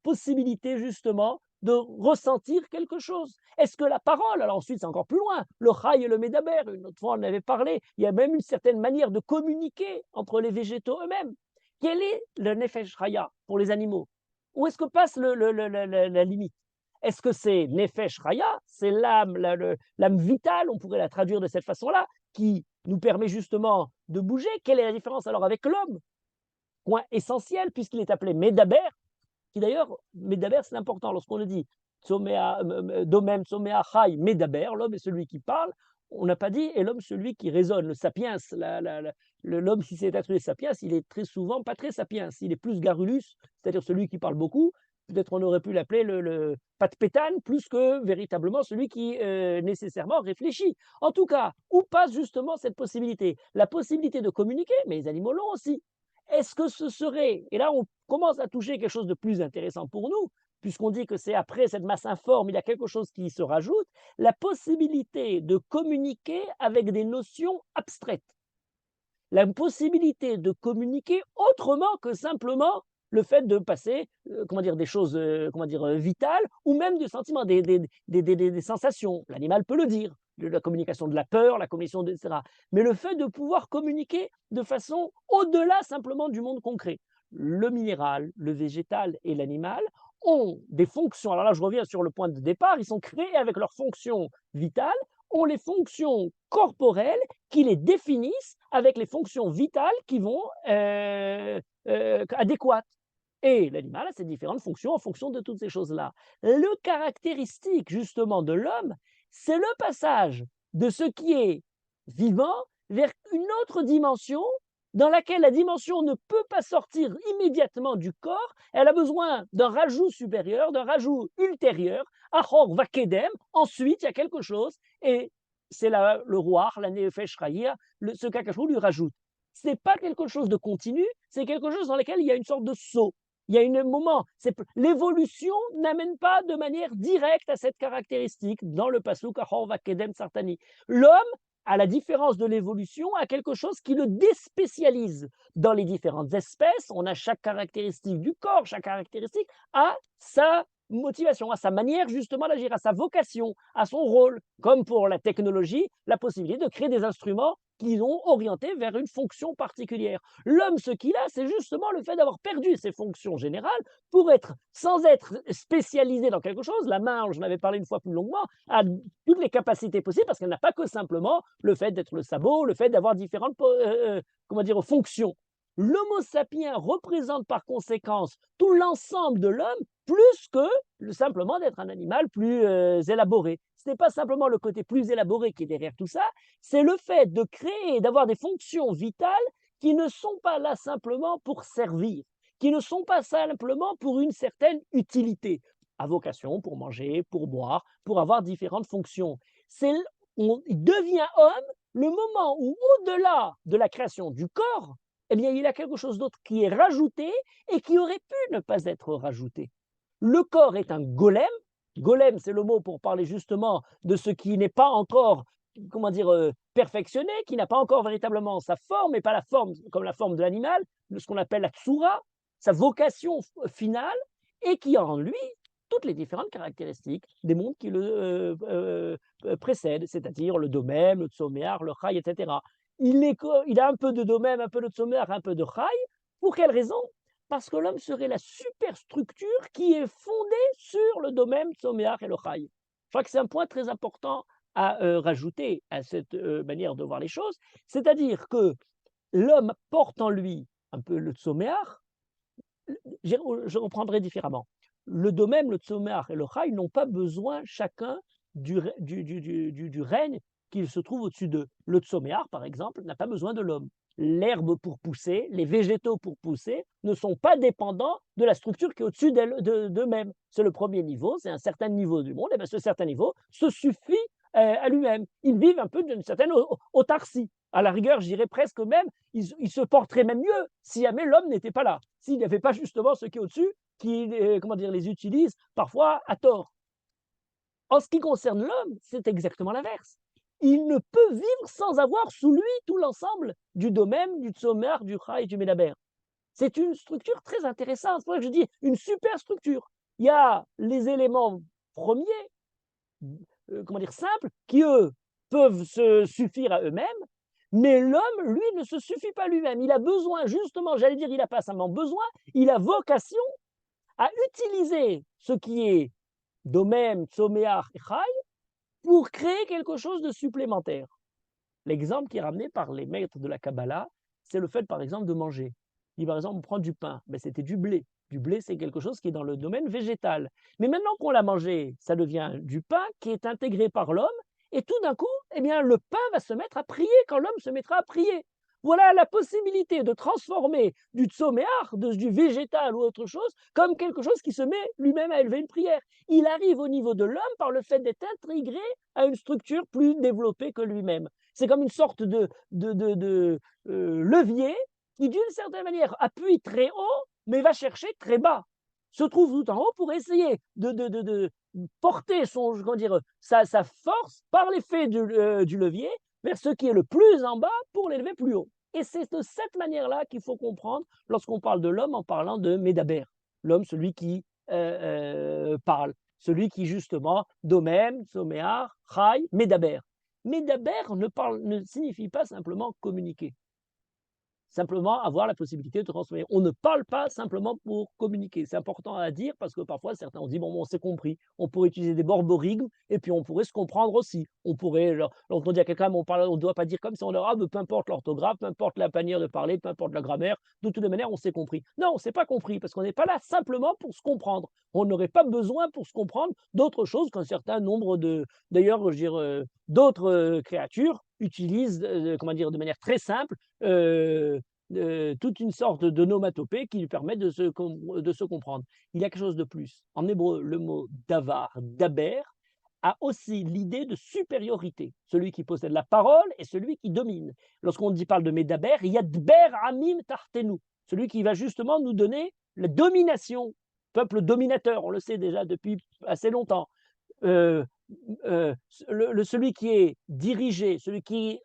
possibilité justement de ressentir quelque chose. Est-ce que la parole, alors ensuite c'est encore plus loin, le chai et le médaber, une autre fois on en avait parlé, il y a même une certaine manière de communiquer entre les végétaux eux-mêmes. Quel est le nefesh chaya pour les animaux? Où est-ce que passe la limite? Est-ce que c'est nefesh chaya, c'est l'âme, l'âme vitale, on pourrait la traduire de cette façon-là, qui nous permet justement de bouger? Quelle est la différence alors avec l'homme? Point essentiel puisqu'il est appelé médaber, qui d'ailleurs, Medaber, c'est important lorsqu'on le dit, Domem, Tsoméa, Chai, Medaber, l'homme est celui qui parle, on n'a pas dit, et l'homme celui qui raisonne, le sapiens, l'homme, si c'est être sapiens, il est très souvent pas très sapiens, il est plus garrulus, c'est-à-dire celui qui parle beaucoup, peut-être on aurait pu l'appeler le patpétane, plus que véritablement celui qui nécessairement réfléchit. En tout cas, où passe justement cette possibilité? La possibilité de communiquer, mais les animaux l'ont aussi. Est-ce que ce serait, et là on commence à toucher quelque chose de plus intéressant pour nous, puisqu'on dit que c'est après cette masse informe, il y a quelque chose qui se rajoute, la possibilité de communiquer avec des notions abstraites, la possibilité de communiquer autrement que simplement le fait de passer des choses vitales ou même du sentiment, des sensations. L'animal peut le dire, la communication de la peur, la communication, etc. Mais le fait de pouvoir communiquer de façon au-delà simplement du monde concret. Le minéral, le végétal et l'animal ont des fonctions. Alors là, je reviens sur le point de départ, ils sont créés avec leurs fonctions vitales, ont les fonctions corporelles qui les définissent avec les fonctions vitales qui vont adéquates. Et l'animal a ses différentes fonctions en fonction de toutes ces choses-là. Le caractéristique justement de l'homme, c'est le passage de ce qui est vivant vers une autre dimension dans laquelle la dimension ne peut pas sortir immédiatement du corps, elle a besoin d'un rajout supérieur, d'un rajout ultérieur, Achor Vakedem, ensuite il y a quelque chose, et c'est là le roi, la Nefesh Chaya, ce qu'Akashou lui rajoute. Ce n'est pas quelque chose de continu, c'est quelque chose dans lequel il y a une sorte de saut. Il y a un moment, l'évolution n'amène pas de manière directe à cette caractéristique dans le pasuk Achor Vakedem Sartani. L'homme, à la différence de l'évolution, a quelque chose qui le déspécialise. Dans les différentes espèces, on a chaque caractéristique du corps, chaque caractéristique a sa motivation, à sa manière justement d'agir, à sa vocation, à son rôle, comme pour la technologie, la possibilité de créer des instruments qui ont orienté vers une fonction particulière. L'homme, ce qu'il a, c'est justement le fait d'avoir perdu ses fonctions générales pour être, sans être spécialisé dans quelque chose, la main, j'en avais parlé une fois plus longuement, a toutes les capacités possibles parce qu'elle n'a pas que simplement le fait d'être le sabot, le fait d'avoir différentes comment dire, fonctions. L'Homo sapiens représente par conséquence tout l'ensemble de l'homme plus que simplement d'être un animal plus élaboré. Ce n'est pas simplement le côté plus élaboré qui est derrière tout ça, c'est le fait de créer, d'avoir des fonctions vitales qui ne sont pas là simplement pour servir, qui ne sont pas simplement pour une certaine utilité, à vocation pour manger, pour boire, pour avoir différentes fonctions. On devient homme le moment où, au-delà de la création du corps, eh bien, il y a quelque chose d'autre qui est rajouté et qui aurait pu ne pas être rajouté. Le corps est un golem. Golem, c'est le mot pour parler justement de ce qui n'est pas encore, comment dire, perfectionné, qui n'a pas encore véritablement sa forme, et pas la forme comme la forme de l'animal, de ce qu'on appelle la tsura, sa vocation finale, et qui a en lui toutes les différentes caractéristiques des mondes qui le précèdent, c'est-à-dire le domème, le tsoméar, le chai, etc. Il a un peu de domème, un peu de tsoméar, un peu de chai. Pour quelle raison? Parce que l'homme serait la superstructure qui est fondée sur le domaine tsoméar et le chai. Je crois que c'est un point très important à rajouter à cette manière de voir les choses, c'est-à-dire que l'homme porte en lui un peu le tsoméar. Je reprendrai différemment. Le domème, le tsoméar et le chai n'ont pas besoin chacun du règne qu'il se trouve au-dessus d'eux. Le tsoméar, par exemple, n'a pas besoin de l'homme. L'herbe pour pousser, les végétaux pour pousser ne sont pas dépendants de la structure qui est au-dessus d'eux-mêmes. C'est le premier niveau, c'est un certain niveau du monde, et bien ce certain niveau se suffit à lui-même. Ils vivent un peu d'une certaine autarcie. À la rigueur, je dirais presque même, ils se porteraient même mieux si jamais l'homme n'était pas là, s'il n'y avait pas justement ceux qui est au-dessus qui comment dire, les utilisent parfois à tort. En ce qui concerne l'homme, c'est exactement l'inverse. Il ne peut vivre sans avoir sous lui tout l'ensemble du domaine, du tsomer, du chai et du médaber. C'est une structure très intéressante. C'est pour ça que je dis une super structure. Il y a les éléments premiers, comment dire, simples, qui eux peuvent se suffire à eux-mêmes, mais l'homme, lui, ne se suffit pas lui-même. Il a besoin, justement, j'allais dire, il n'a pas seulement besoin, il a vocation à utiliser ce qui est domem, tsoméar et chai pour créer quelque chose de supplémentaire. L'exemple qui est ramené par les maîtres de la Kabbalah, c'est le fait, par exemple, de manger. Il dit, par exemple, on prend du pain, mais c'était du blé. Du blé, c'est quelque chose qui est dans le domaine végétal. Mais maintenant qu'on l'a mangé, ça devient du pain qui est intégré par l'homme, et tout d'un coup, eh bien, le pain va se mettre à prier quand l'homme se mettra à prier. Voilà la possibilité de transformer du tsoméar, du végétal ou autre chose, comme quelque chose qui se met lui-même à élever une prière. Il arrive au niveau de l'homme par le fait d'être intégré à une structure plus développée que lui-même. C'est comme une sorte de levier qui, d'une certaine manière, appuie très haut, mais va chercher très bas. Se trouve tout en haut pour essayer de porter sa force par l'effet du levier vers ce qui est le plus en bas pour l'élever plus haut. Et c'est de cette manière-là qu'il faut comprendre lorsqu'on parle de l'homme en parlant de Médaber. L'homme, celui qui parle, celui qui justement, domem, soméar, chai, Médaber. Médaber ne signifie pas simplement communiquer. Simplement avoir la possibilité de transformer. On ne parle pas simplement pour communiquer. C'est important à dire parce que parfois certains ont dit bon, on s'est compris. On pourrait utiliser des borborigmes et puis on pourrait se comprendre aussi. On pourrait, lorsqu'on dit à quelqu'un, on ne doit pas dire comme ça, on leur peu importe l'orthographe, peu importe la manière de parler, peu importe la grammaire, de toutes les manières, on s'est compris. Non, on ne s'est pas compris parce qu'on n'est pas là simplement pour se comprendre. On n'aurait pas besoin pour se comprendre d'autre chose qu'un certain nombre d'ailleurs, je veux dire, d'autres créatures utilisent, comment dire, de manière très simple, toute une sorte d'onomatopée qui lui permet de se comprendre. Il y a quelque chose de plus. En hébreu, le mot davar, daber, a aussi l'idée de supériorité. Celui qui possède la parole et celui qui domine. Lorsqu'on parle de Médaber, il y a Dber Amim Tartenu, celui qui va justement nous donner la domination, peuple dominateur, on le sait déjà depuis assez longtemps. Celui qui est dirigé, celui qui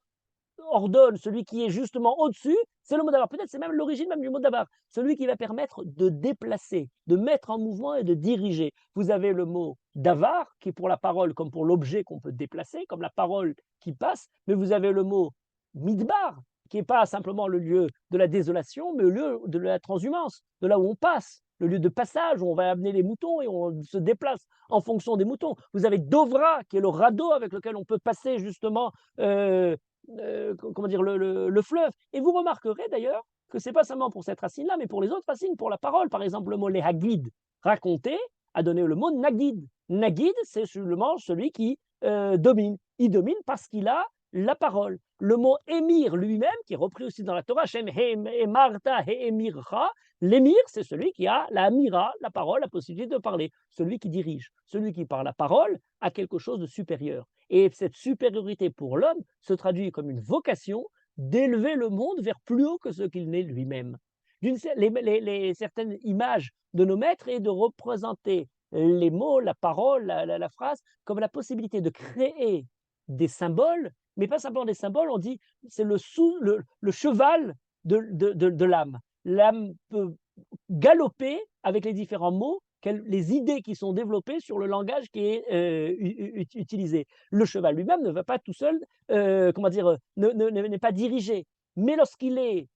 ordonne, celui qui est justement au-dessus, C'est le mot davar. Peut-être c'est même l'origine même du mot davar. Celui qui va permettre de déplacer, de mettre en mouvement et de diriger. Vous avez le mot davar, qui est pour la parole comme pour l'objet qu'on peut déplacer, comme la parole qui passe, mais vous avez le mot midbar, qui n'est pas simplement le lieu de la désolation, mais le lieu de la transhumance, de là où on passe, le lieu de passage où on va amener les moutons et on se déplace en fonction des moutons. Vous avez Dovra, qui est le radeau avec lequel on peut passer justement comment dire, le fleuve. Et vous remarquerez d'ailleurs que ce n'est pas seulement pour cette racine-là, mais pour les autres racines, pour la parole. Par exemple, le mot lehagid, raconter, a donné le mot nagid. Nagid, c'est simplement celui qui domine. Il domine parce qu'il a la parole. Le mot émir lui-même, qui est repris aussi dans la Torah, Shem Emarta Emircha, l'émir, c'est celui qui a la amira, la parole, la possibilité de parler, celui qui dirige, celui qui par la parole a quelque chose de supérieur. Et cette supériorité pour l'homme se traduit comme une vocation d'élever le monde vers plus haut que ce qu'il n'est lui-même. Certaines images de nos maîtres est de représenter les mots, la parole, la phrase, comme la possibilité de créer des symboles, mais pas simplement des symboles, on dit c'est le cheval de l'âme. L'âme peut galoper avec les différents mots, les idées qui sont développées sur le langage qui est utilisé. Le cheval lui-même ne va pas tout seul, comment dire, n'est pas dirigé. Mais lorsqu'il est,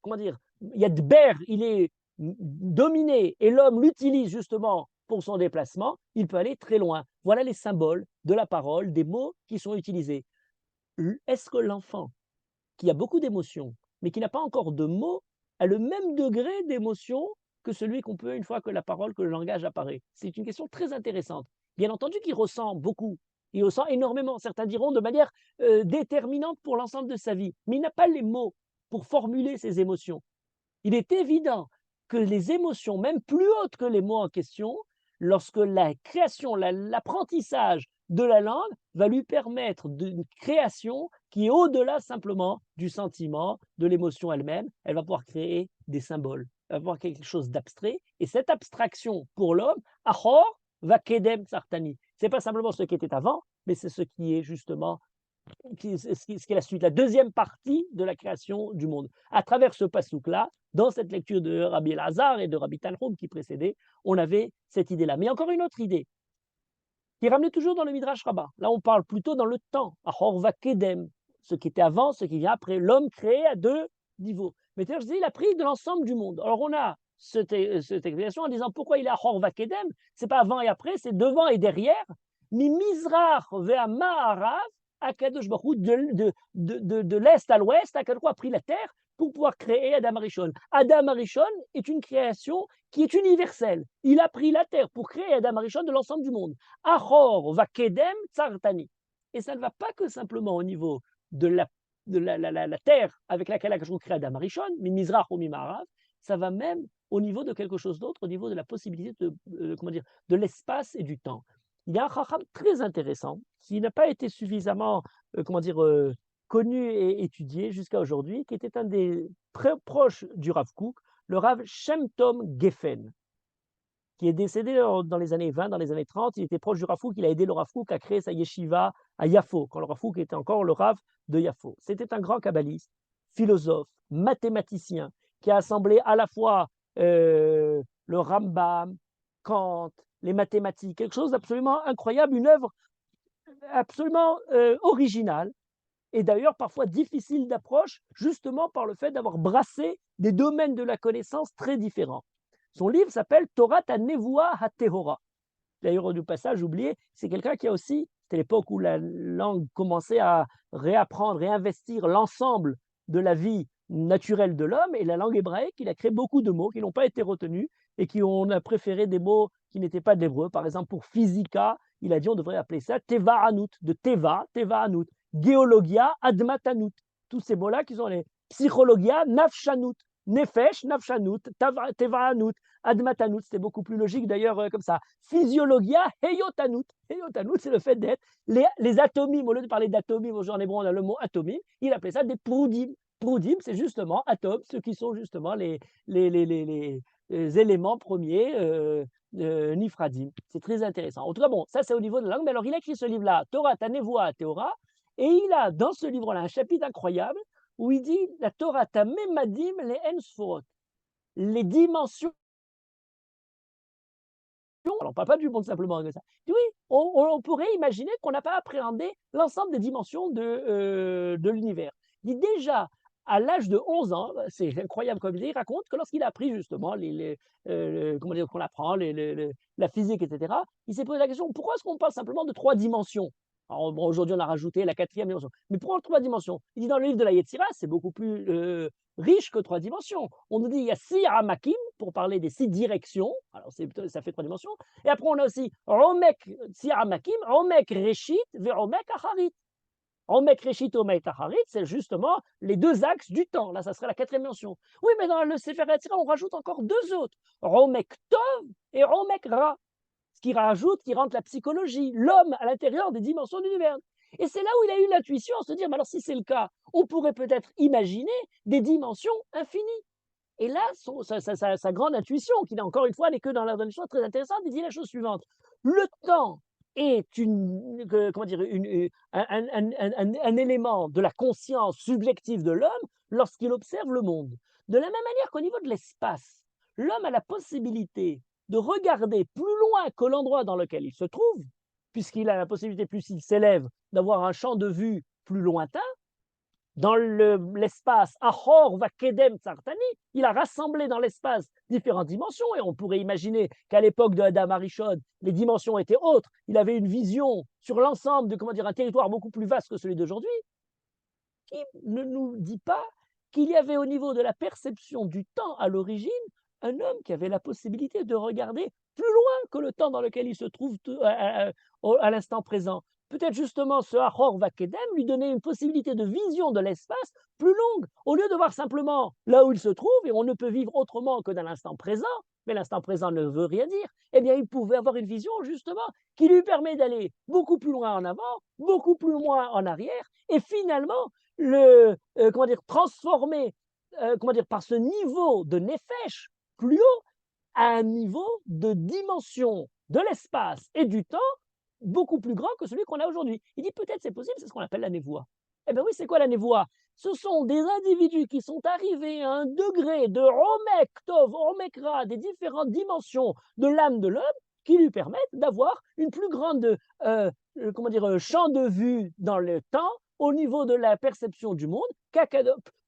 comment dire, Yadber, il est dominé et l'homme l'utilise justement pour son déplacement, il peut aller très loin. Voilà les symboles de la parole, des mots qui sont utilisés. Est-ce que l'enfant, qui a beaucoup d'émotions, mais qui n'a pas encore de mots, a le même degré d'émotion que celui qu'on peut une fois que la parole, que le langage apparaît? C'est une question très intéressante. Bien entendu qu'il ressent beaucoup, il ressent énormément, certains diront de manière déterminante pour l'ensemble de sa vie, mais il n'a pas les mots pour formuler ses émotions. Il est évident que les émotions, même plus hautes que les mots en question, lorsque la création, l'apprentissage de la langue va lui permettre d'une création qui est au-delà simplement du sentiment, de l'émotion elle-même. Elle va pouvoir créer des symboles, elle va pouvoir quelque chose d'abstrait. Et cette abstraction pour l'homme, Achor va kedem sartani. Ce n'est pas simplement ce qui était avant, mais c'est ce qui est justement ce qui est la suite, la deuxième partie de la création du monde. À travers ce pasouk-là, dans cette lecture de Rabbi Elazar et de Rabbi Talhoum qui précédait, on avait cette idée-là. Mais encore une autre idée, qui est ramenée toujours dans le Midrash Rabbah. Là, on parle plutôt dans le temps, à Horva Kedem, ce qui était avant, ce qui vient après, l'homme créé à deux niveaux. Mais je dis, il a pris de l'ensemble du monde. Alors, on a cette explication en disant pourquoi il est à Horva Kedem, c'est pas avant et après, c'est devant et derrière. Mi Mizrach vea Ma'arav, Akadosh Baruch de l'est à l'ouest, Akadosh a pris la terre pour pouvoir créer Adam Arishon. Adam Arishon est une création qui est universelle. Il a pris la terre pour créer Adam Arishon de l'ensemble du monde. Achor va kedem tsartani. Et ça ne va pas que simplement au niveau de la terre avec laquelle Akadosh crée Adam Arishon, mi Mizrach ou mi Ma'arav, ça va même au niveau de quelque chose d'autre, au niveau de la possibilité de l'espace et du temps. Il y a un chacham très intéressant qui n'a pas été suffisamment connu et étudié jusqu'à aujourd'hui, qui était un des très proches du Rav Kook, le Rav Shem Tom Geffen, qui est décédé dans les années 20, dans les années 30. Il était proche du Rav Kook, il a aidé le Rav Kook à créer sa yeshiva à Yafo, quand le Rav Kook était encore le Rav de Yafo. C'était un grand kabbaliste, philosophe, mathématicien, qui a assemblé à la fois le Rambam, Kant, les mathématiques, quelque chose d'absolument incroyable, une œuvre absolument originale, et d'ailleurs parfois difficile d'approche, justement par le fait d'avoir brassé des domaines de la connaissance très différents. Son livre s'appelle Torah Nevoa HaTehora. D'ailleurs, du passage oublié, c'est quelqu'un qui a aussi, c'était l'époque où la langue commençait à réapprendre, réinvestir l'ensemble de la vie naturelle de l'homme, et la langue hébraïque, il a créé beaucoup de mots qui n'ont pas été retenus et qui on a préféré des mots qui n'étaient pas d'hébreu. Par exemple, pour physica, il a dit on devrait appeler ça Teva Anut, de Teva, Teva Anut. Géologia, Admatanut. Tous ces mots-là qui sont les psychologia, Nafshanut. Nefesh, Nafshanut, Teva Anut, Admatanut, c'était beaucoup plus logique d'ailleurs comme ça. Physiologia, Heyotanut. Heyotanut, c'est le fait d'être. Les atomimes, au lieu de parler d'atomimes, en hébreu on a le mot atomime, il appelait ça des proudim. Proudim, c'est justement atomes, ceux qui sont justement les éléments premiers nifradim. C'est très intéressant. En tout cas, bon, ça c'est au niveau de la langue. Mais alors, il a écrit ce livre-là, Torah Nevoa Teora, et il a dans ce livre-là un chapitre incroyable où il dit la Torah tamemadim les en sforot, les dimensions. Alors, on ne parle pas du monde simplement comme ça. Oui, on pourrait imaginer qu'on n'a pas appréhendé l'ensemble des dimensions de l'univers. Il dit déjà, à l'âge de 11 ans, c'est incroyable comme il raconte que lorsqu'il a appris justement comment dire qu'on apprend la physique, etc., il s'est posé la question pourquoi est-ce qu'on parle simplement de 3 dimensions? Alors, bon, aujourd'hui, on a rajouté la 4e dimension. Mais pourquoi 3 dimensions? Il dit dans le livre de la Yetzira, c'est beaucoup plus riche que 3 dimensions. On nous dit il y a 6 Ramakim pour parler des 6 directions. Alors, ça fait 3 dimensions. Et après, on a aussi Romek Tsiaramakim, Romek Reshit, Veromek Acharit. Romek Reshit, Romek Acharit, c'est justement les 2 axes du temps. Là, ça serait la 4e dimension. Oui, mais dans le Sefer Yetzira, on rajoute encore 2 autres. Romek Tov et Romek Ra. Ce qui rajoute, qui rentre la psychologie, l'homme à l'intérieur des dimensions de l'univers. Et c'est là où il a eu l'intuition à se dire, mais alors si c'est le cas, on pourrait peut-être imaginer des dimensions infinies. Et là, sa grande intuition, qui encore une fois n'est que dans la chose très intéressante, il dit la chose suivante. Le temps est comment dire, un élément de la conscience subjective de l'homme lorsqu'il observe le monde. De la même manière qu'au niveau de l'espace, l'homme a la possibilité de regarder plus loin que l'endroit dans lequel il se trouve, puisqu'il a la possibilité, plus il s'élève, d'avoir un champ de vue plus lointain. Dans l'espace, Ahor va Kedem Tsartani, il a rassemblé dans l'espace différentes dimensions, et on pourrait imaginer qu'à l'époque de Adam Arishon, les dimensions étaient autres. Il avait une vision sur l'ensemble de, comment dire, un territoire beaucoup plus vaste que celui d'aujourd'hui, qui ne nous dit pas qu'il y avait au niveau de la perception du temps à l'origine un homme qui avait la possibilité de regarder plus loin que le temps dans lequel il se trouve à l'instant présent. Peut-être justement ce Ahor Vakedem lui donnait une possibilité de vision de l'espace plus longue, au lieu de voir simplement là où il se trouve, et on ne peut vivre autrement que dans l'instant présent, mais l'instant présent ne veut rien dire, eh bien il pouvait avoir une vision justement qui lui permet d'aller beaucoup plus loin en avant, beaucoup plus loin en arrière, et finalement comment dire, transformer comment dire, par ce niveau de nefesh plus haut à un niveau de dimension de l'espace et du temps beaucoup plus grand que celui qu'on a aujourd'hui. Il dit peut-être c'est possible, c'est ce qu'on appelle la névoie. Eh bien oui, c'est quoi la névoie? Ce sont des individus qui sont arrivés à un degré de Romek Tov, Romek Ra, des différentes dimensions de l'âme de l'homme qui lui permettent d'avoir une plus grande comment dire, champ de vue dans le temps au niveau de la perception du monde,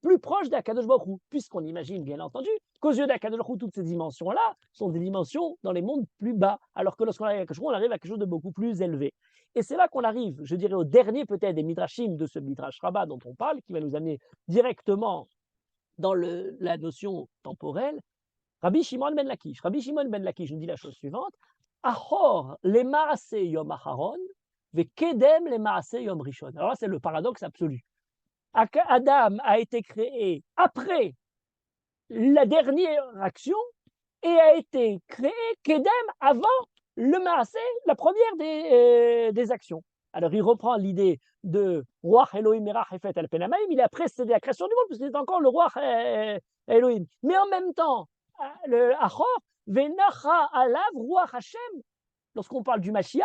plus proche d'Akadosh Baruch Hu, puisqu'on imagine bien entendu qu'aux yeux d'Akadosh Baruch Hu, toutes ces dimensions-là sont des dimensions dans les mondes plus bas, alors que lorsqu'on arrive à Akadosh Baruch Hu, on arrive à quelque chose de beaucoup plus élevé. Et c'est là qu'on arrive, je dirais, au dernier peut-être des midrashim de ce midrash Rabbah dont on parle, qui va nous amener directement dans la notion temporelle. Rabbi Shimon ben Lakish. Rabbi Shimon ben Lakish nous dit la chose suivante. Ahor le maase yom acharon, ve kedem le maase yom rishon. Alors là, c'est le paradoxe absolu. Adam a été créé après la dernière action et a été créé kedem avant le maase, la première des actions. Alors il reprend l'idée de Ruach Elohim Merach Efet al Penamaim, il a précédé la création du monde puisqu'il est encore le Ruach Elohim. Mais en même temps, le Achor, Venacha Alav Ruach Hashem. Lorsqu'on parle du Mashiach,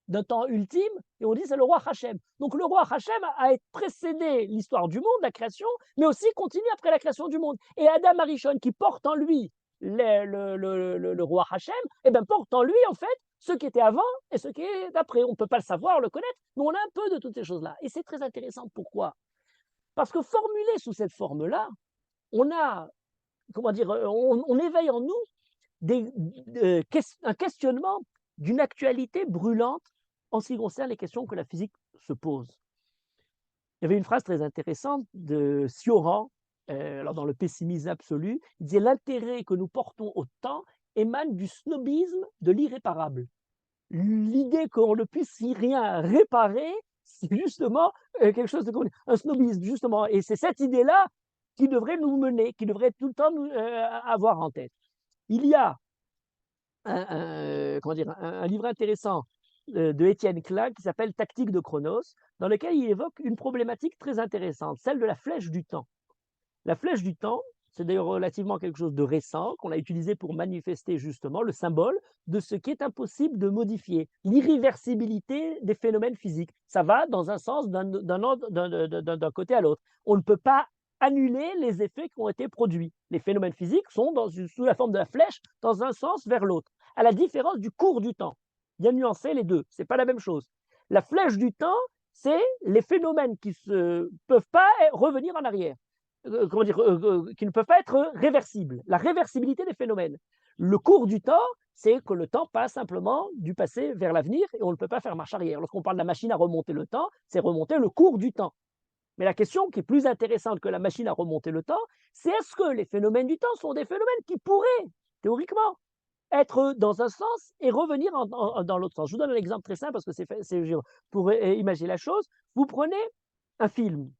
d'un temps ultime, et on dit c'est le roi Hachem. Donc le roi Hachem a précédé l'histoire du monde, la création, mais aussi continue après la création du monde. Et Adam Arishon, qui porte en lui le roi Hachem, eh bien, porte en lui en fait ce qui était avant et ce qui est après. On ne peut pas le savoir, le connaître, mais on a un peu de toutes ces choses-là. Et c'est très intéressant. Pourquoi? Parce que formulé sous cette forme-là, on a, comment dire, on éveille en nous un questionnement d'une actualité brûlante en ce qui concerne les questions que la physique se pose. Il y avait une phrase très intéressante de Sioran, alors dans le pessimisme absolu, il disait « L'intérêt que nous portons au temps émane du snobisme de l'irréparable ». L'idée qu'on ne puisse y rien réparer, c'est justement quelque chose de un snobisme, justement. Et c'est cette idée-là qui devrait nous mener, qui devrait tout le temps nous avoir en tête. Il y a comment dire, un livre intéressant de Étienne Klein qui s'appelle Tactique de Chronos, dans lequel il évoque une problématique très intéressante, celle de la flèche du temps. La flèche du temps, c'est d'ailleurs relativement quelque chose de récent qu'on a utilisé pour manifester justement le symbole de ce qui est impossible de modifier, l'irréversibilité des phénomènes physiques. Ça va dans un sens d'un côté à l'autre. On ne peut pas annuler les effets qui ont été produits. Les phénomènes physiques sont sous la forme de la flèche dans un sens vers l'autre, à la différence du cours du temps. Bien nuancer les deux, c'est pas la même chose. La flèche du temps, c'est les phénomènes qui ne peuvent pas revenir en arrière, qui ne peuvent pas être réversibles, la réversibilité des phénomènes. Le cours du temps, c'est que le temps passe simplement du passé vers l'avenir et on ne peut pas faire marche arrière. Lorsqu'on parle de la machine à remonter le temps, c'est remonter le cours du temps. Mais la question qui est plus intéressante que la machine à remonter le temps, c'est est-ce que les phénomènes du temps sont des phénomènes qui pourraient, théoriquement, être dans un sens et revenir dans l'autre sens. Je vous donne un exemple très simple parce que pour imaginer la chose. Vous prenez un film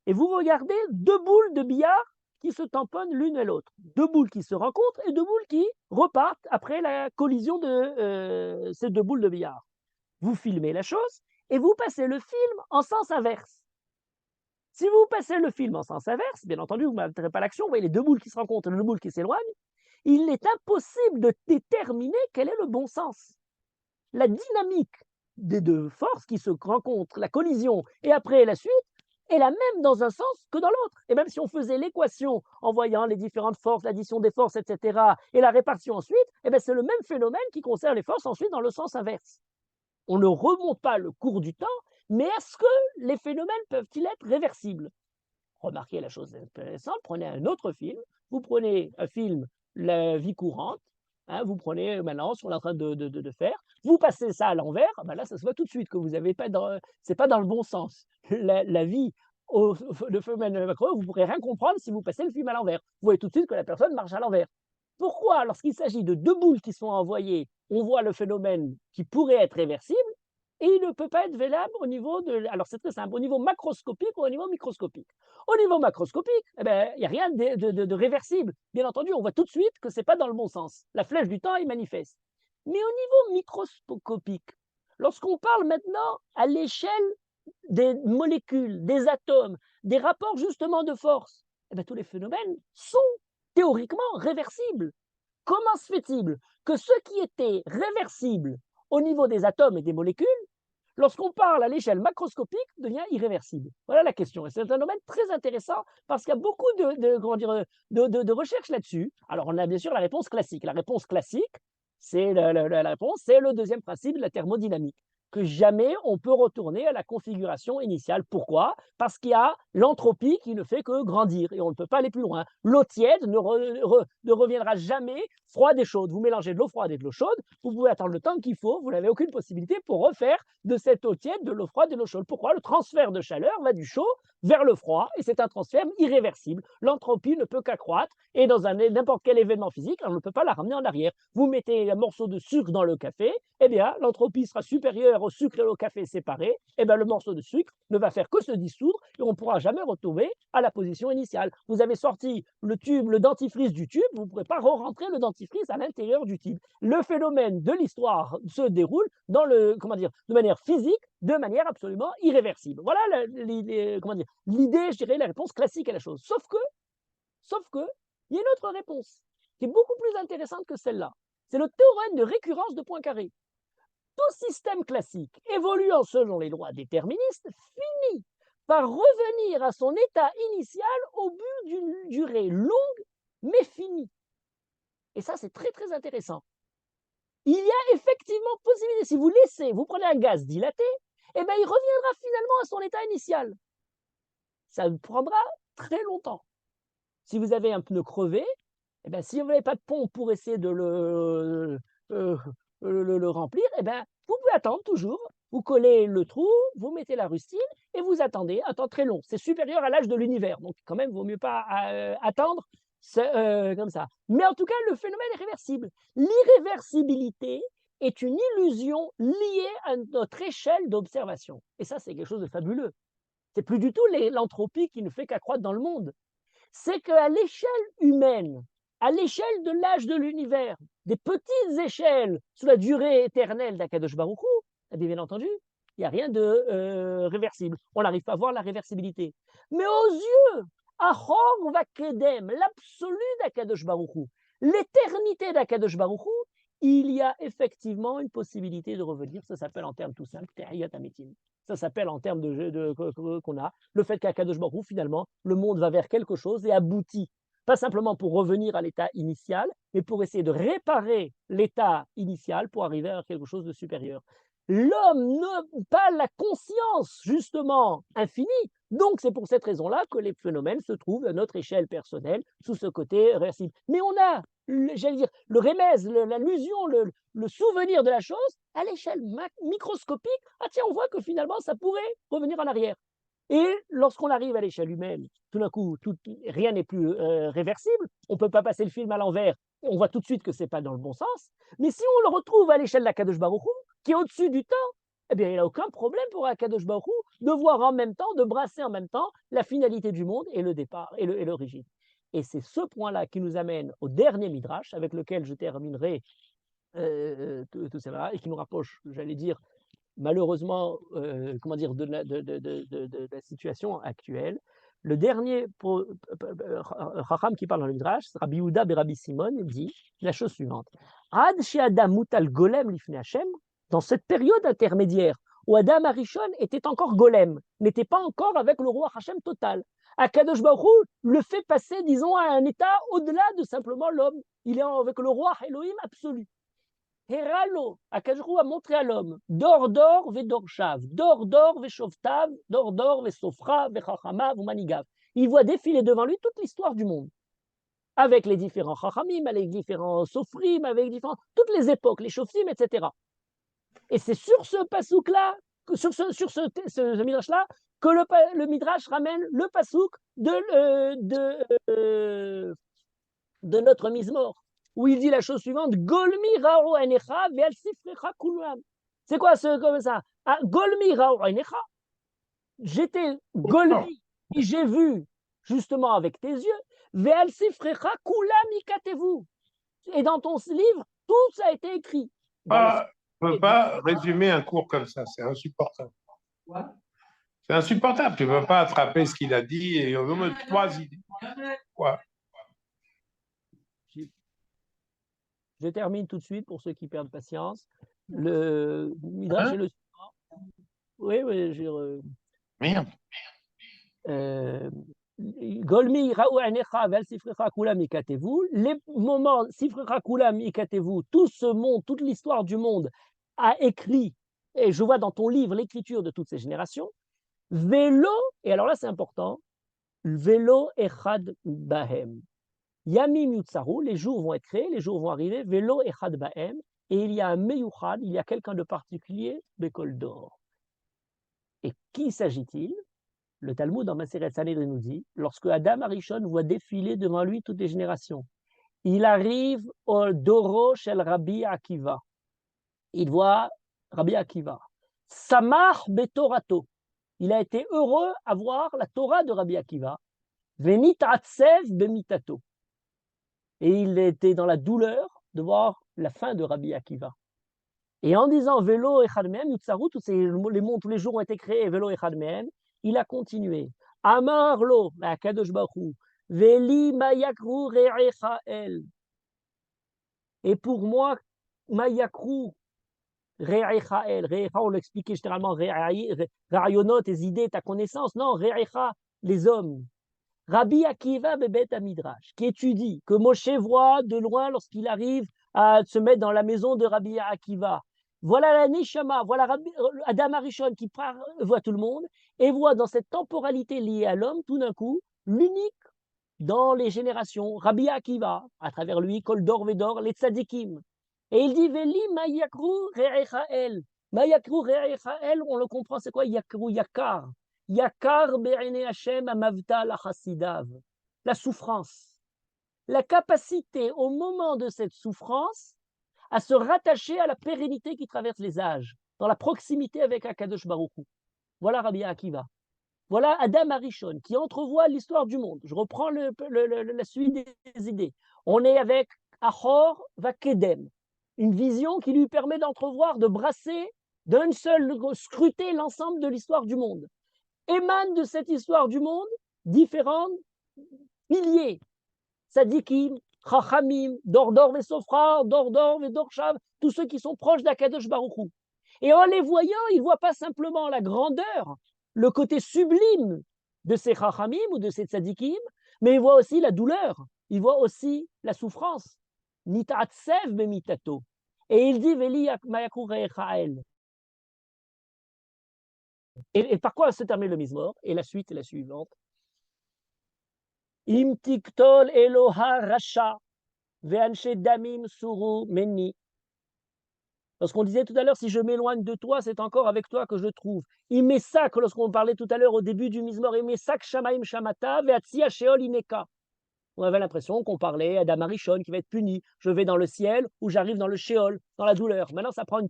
et vous regardez deux boules de billard qui se tamponnent l'une et l'autre. Deux boules qui se rencontrent et deux boules qui repartent après la collision de ces deux boules de billard. Vous filmez la chose et vous passez le film en sens inverse. Si vous passez le film en sens inverse, bien entendu, vous n'altérez pas l'action, vous voyez les deux boules qui se rencontrent et les deux boules qui s'éloignent, il est impossible de déterminer quel est le bon sens. La dynamique des deux forces qui se rencontrent, la collision et après la suite, est la même dans un sens que dans l'autre. Et même si on faisait l'équation en voyant les différentes forces, l'addition des forces, etc., et la répartition ensuite, eh bien c'est le même phénomène qui concerne les forces ensuite dans le sens inverse. On ne remonte pas le cours du temps, mais est-ce que les phénomènes peuvent-ils être réversibles? Remarquez la chose intéressante, prenez un autre film, vous prenez un film La vie courante, hein, vous prenez maintenant ce qu'on est en train de faire, vous passez ça à l'envers, ben là ça se voit tout de suite que vous n'avez pas c'est pas dans le bon sens. La vie de phénomène macro, vous ne pourrez rien comprendre si vous passez le film à l'envers. Vous voyez tout de suite que la personne marche à l'envers. Pourquoi, lorsqu'il s'agit de deux boules qui sont envoyées, on voit le phénomène qui pourrait être réversible et il ne peut pas être valable au niveau de. Alors c'est très simple, au niveau macroscopique ou au niveau microscopique. Au niveau macroscopique, il n'y a rien de réversible. Bien entendu, on voit tout de suite que ce n'est pas dans le bon sens. La flèche du temps est manifeste. Mais au niveau microscopique, lorsqu'on parle maintenant à l'échelle des molécules, des atomes, des rapports justement de force, tous les phénomènes sont théoriquement réversibles. Comment se fait-il que ce qui était réversible au niveau des atomes et des molécules, lorsqu'on parle à l'échelle macroscopique, devient irréversible? Voilà la question. Et c'est un domaine très intéressant parce qu'il y a beaucoup de recherches là-dessus. Alors, on a bien sûr la réponse classique. La réponse classique, c'est la réponse, c'est le deuxième principe de la thermodynamique, que jamais on peut retourner à la configuration initiale. Pourquoi? Parce qu'il y a l'entropie qui ne fait que grandir et on ne peut pas aller plus loin. L'eau tiède ne reviendra jamais froide et chaude. Vous mélangez de l'eau froide et de l'eau chaude, vous pouvez attendre le temps qu'il faut, vous n'avez aucune possibilité pour refaire de cette eau tiède de l'eau froide et de l'eau chaude. Pourquoi? Le transfert de chaleur va du chaud vers le froid et c'est un transfert irréversible. L'entropie ne peut qu'accroître et dans n'importe quel événement physique, on ne peut pas la ramener en arrière. Vous mettez un morceau de sucre dans le café, eh bien l'entropie sera supérieure au sucre et au café séparés, eh bien le morceau de sucre ne va faire que se dissoudre et on ne pourra jamais retrouver à la position initiale. Vous avez sorti le tube, le dentifrice du tube, vous ne pourrez pas re-rentrer le dentifrice à l'intérieur du tube. Le phénomène de l'histoire se déroule de manière physique, de manière absolument irréversible. Voilà l'idée, je dirais, la réponse classique à la chose. Sauf que, il y a une autre réponse qui est beaucoup plus intéressante que celle-là. C'est le théorème de récurrence de Poincaré. Tout système classique évoluant selon les lois déterministes finit par revenir à son état initial au bout d'une durée longue mais finie. Et ça, c'est très très intéressant. Il y a effectivement possibilité, si vous prenez un gaz dilaté, eh bien, il reviendra finalement à son état initial. Ça prendra très longtemps. Si vous avez un pneu crevé, eh bien, si vous n'avez pas de pompe pour essayer de le remplir, eh bien, vous pouvez attendre toujours. Vous collez le trou, vous mettez la rustine et vous attendez un temps très long. C'est supérieur à l'âge de l'univers, donc quand même, il vaut mieux pas attendre comme ça. Mais en tout cas, le phénomène est réversible. L'irréversibilité est une illusion liée à notre échelle d'observation. Et ça, c'est quelque chose de fabuleux. C'est plus du tout l'entropie qui ne fait qu'accroître dans le monde. C'est qu'à l'échelle humaine, à l'échelle de l'âge de l'univers, des petites échelles sous la durée éternelle d'Akadosh Baruch Hu, bien entendu, il n'y a rien de réversible. On n'arrive pas à voir la réversibilité. Mais aux yeux, Ahor va Kedem, l'absolu d'Akadosh Baruch Hu, l'éternité d'Akadosh Baruch Hu, il y a effectivement une possibilité de revenir. Ça s'appelle en termes tout simples, Tehiyat Ametim. Ça s'appelle en termes qu'on a, le fait qu'Akadosh Baruch Hu, finalement, le monde va vers quelque chose et aboutit. Pas simplement pour revenir à l'état initial, mais pour essayer de réparer l'état initial pour arriver à quelque chose de supérieur. L'homme n'a pas la conscience, justement, infinie. Donc, c'est pour cette raison-là que les phénomènes se trouvent à notre échelle personnelle, sous ce côté réversible. Mais on a, j'allais dire, le remèze, l'allusion, le souvenir de la chose à l'échelle microscopique. Ah tiens, on voit que finalement, ça pourrait revenir en arrière. Et lorsqu'on arrive à l'échelle humaine, tout d'un coup, rien n'est plus réversible. On ne peut pas passer le film à l'envers. On voit tout de suite que ce n'est pas dans le bon sens. Mais si on le retrouve à l'échelle de la Kadosh Baruch Hu, qui est au-dessus du temps, eh bien, il n'y a aucun problème pour Akadosh Baruch Hu de voir en même temps, de brasser en même temps la finalité du monde et le départ et l'origine. Et c'est ce point-là qui nous amène au dernier midrash, avec lequel je terminerai tout ça, et qui nous rapproche, j'allais dire, malheureusement, comment dire, de la situation actuelle. Le dernier Chacham qui parle dans le Midrash, Rabbi Yehuda et Rabbi Simon, il dit la chose suivante. Ad she'adam mutal golem lifnei Hashem, dans cette période intermédiaire où Adam Arishon était encore golem, n'était pas encore avec le roi Hashem total. Akadosh Baruch Hu le fait passer, disons, à un état au-delà de simplement l'homme. Il est avec le roi Elohim absolu. Heralo, Akadosh Baruch Hu a montré à l'homme, dor vedorshav, dor veshovtav, dor vesofra, vechachamav, manigav. Il voit défiler devant lui toute l'histoire du monde, avec les différents chachamim, avec les différents sofrim, avec toutes les époques, les shoftim, etc. Et c'est sur ce pasouk-là, sur ce midrash-là, que le midrash ramène le pasouk de notre mise-mort, où il dit la chose suivante, Golmi rao enecha ve'al sifrecha kulam. C'est quoi comme ça? Ah, Golmi rao enecha. J'étais Golmi, et j'ai vu justement avec tes yeux, ve'al sifrecha kulam ikatevu. Et dans ton livre, tout ça a été écrit. On ne peut pas résumer un cours comme ça, c'est insupportable. Ouais. C'est insupportable, tu ne peux pas attraper ce qu'il a dit et on me trois idées. Ouais. Je termine tout de suite pour ceux qui perdent patience. Le Midrash est le suivant. Oui, Merde. Golmi ra'u anecha ve'al sifrecha kulam ikatevu. Les moments sifrecha kulam ikatevu, tout ce monde, toute l'histoire du monde a écrit, et je vois dans ton livre l'écriture de toutes ces générations. Vélo, et alors là c'est important, vélo echad bahem. Yamim yutsaru, les jours vont être créés, les jours vont arriver, vélo echad bahem, et il y a un meyuchad, il y a quelqu'un de particulier, bekol d'or. Et qui s'agit-il? Le Talmud dans Maseret Sanhedrin nous dit, lorsque Adam Arishon voit défiler devant lui toutes les générations, il arrive au Doro shel Rabbi Akiva. Il voit Rabbi Akiva. Samach betorato. Il a été heureux à voir la Torah de Rabbi Akiva. Venit atsev bemitato. Et il était dans la douleur de voir la fin de Rabbi Akiva. Et en disant Velo echad mehem, Yutsaru, tous les jours ont été créés, Velo echad mehem, il a continué. Amar lo, Akadosh Baruch Hu, Veli mayakru re'echa el. Et pour moi, mayakru re'echa el. Re'echa, on l'expliquait généralement, ra'ayonot, tes idées, ta connaissance. Non, re'echa, les hommes. Rabbi Akiva bebet Midrash, qui étudie, que Moshe voit de loin lorsqu'il arrive à se mettre dans la maison de Rabbi Akiva. Voilà la Neshama, voilà Adam Arishon qui voit tout le monde et voit dans cette temporalité liée à l'homme, tout d'un coup, l'unique dans les générations, Rabbi Akiva, à travers lui, Kol Dor Vedor, les Tzadikim. Et il dit, Veli Mayakru Re'echael. Mayakru Re'echael, on le comprend, c'est quoi Yakru Yakar. Yakar Be'ene Hashem Amavta la Chassidav. La souffrance. La capacité, au moment de cette souffrance, à se rattacher à la pérennité qui traverse les âges, dans la proximité avec Akadosh Baruch Hu. Voilà Rabbi Akiva. Voilà Adam Arishon, qui entrevoit l'histoire du monde. Je reprends la suite des idées. On est avec Achor Vakedem, une vision qui lui permet d'entrevoir, de brasser, d'un seul, scruter l'ensemble de l'histoire du monde. Émanent de cette histoire du monde différents piliers. Tzadikim, Chachamim, Dordor Vesofra, Dordor Vedorshav, tous ceux qui sont proches d'Akadosh Baruch Hu. Et en les voyant, ils ne voient pas simplement la grandeur, le côté sublime de ces Chachamim ou de ces Tzadikim, mais ils voient aussi la douleur, ils voient aussi la souffrance. Nitatsev bemitato. Et il dit Veli Mayakur Echael. Et par quoi se termine le Mizmor? Et la suite est la suivante. Im tiktol Eloha Rasha, ve'anshe damim suru meni. Parce qu'on disait tout à l'heure, si je m'éloigne de toi, c'est encore avec toi que je trouve. Il met ça, que lorsqu'on parlait tout à l'heure au début du Mizmor, il met ça que Shamaim Shamata, ve'atsia Sheol Ineka. On avait l'impression qu'on parlait d'Adam Arishon qui va être puni. Je vais dans le ciel ou j'arrive dans le Sheol, dans la douleur. Maintenant, ça prend une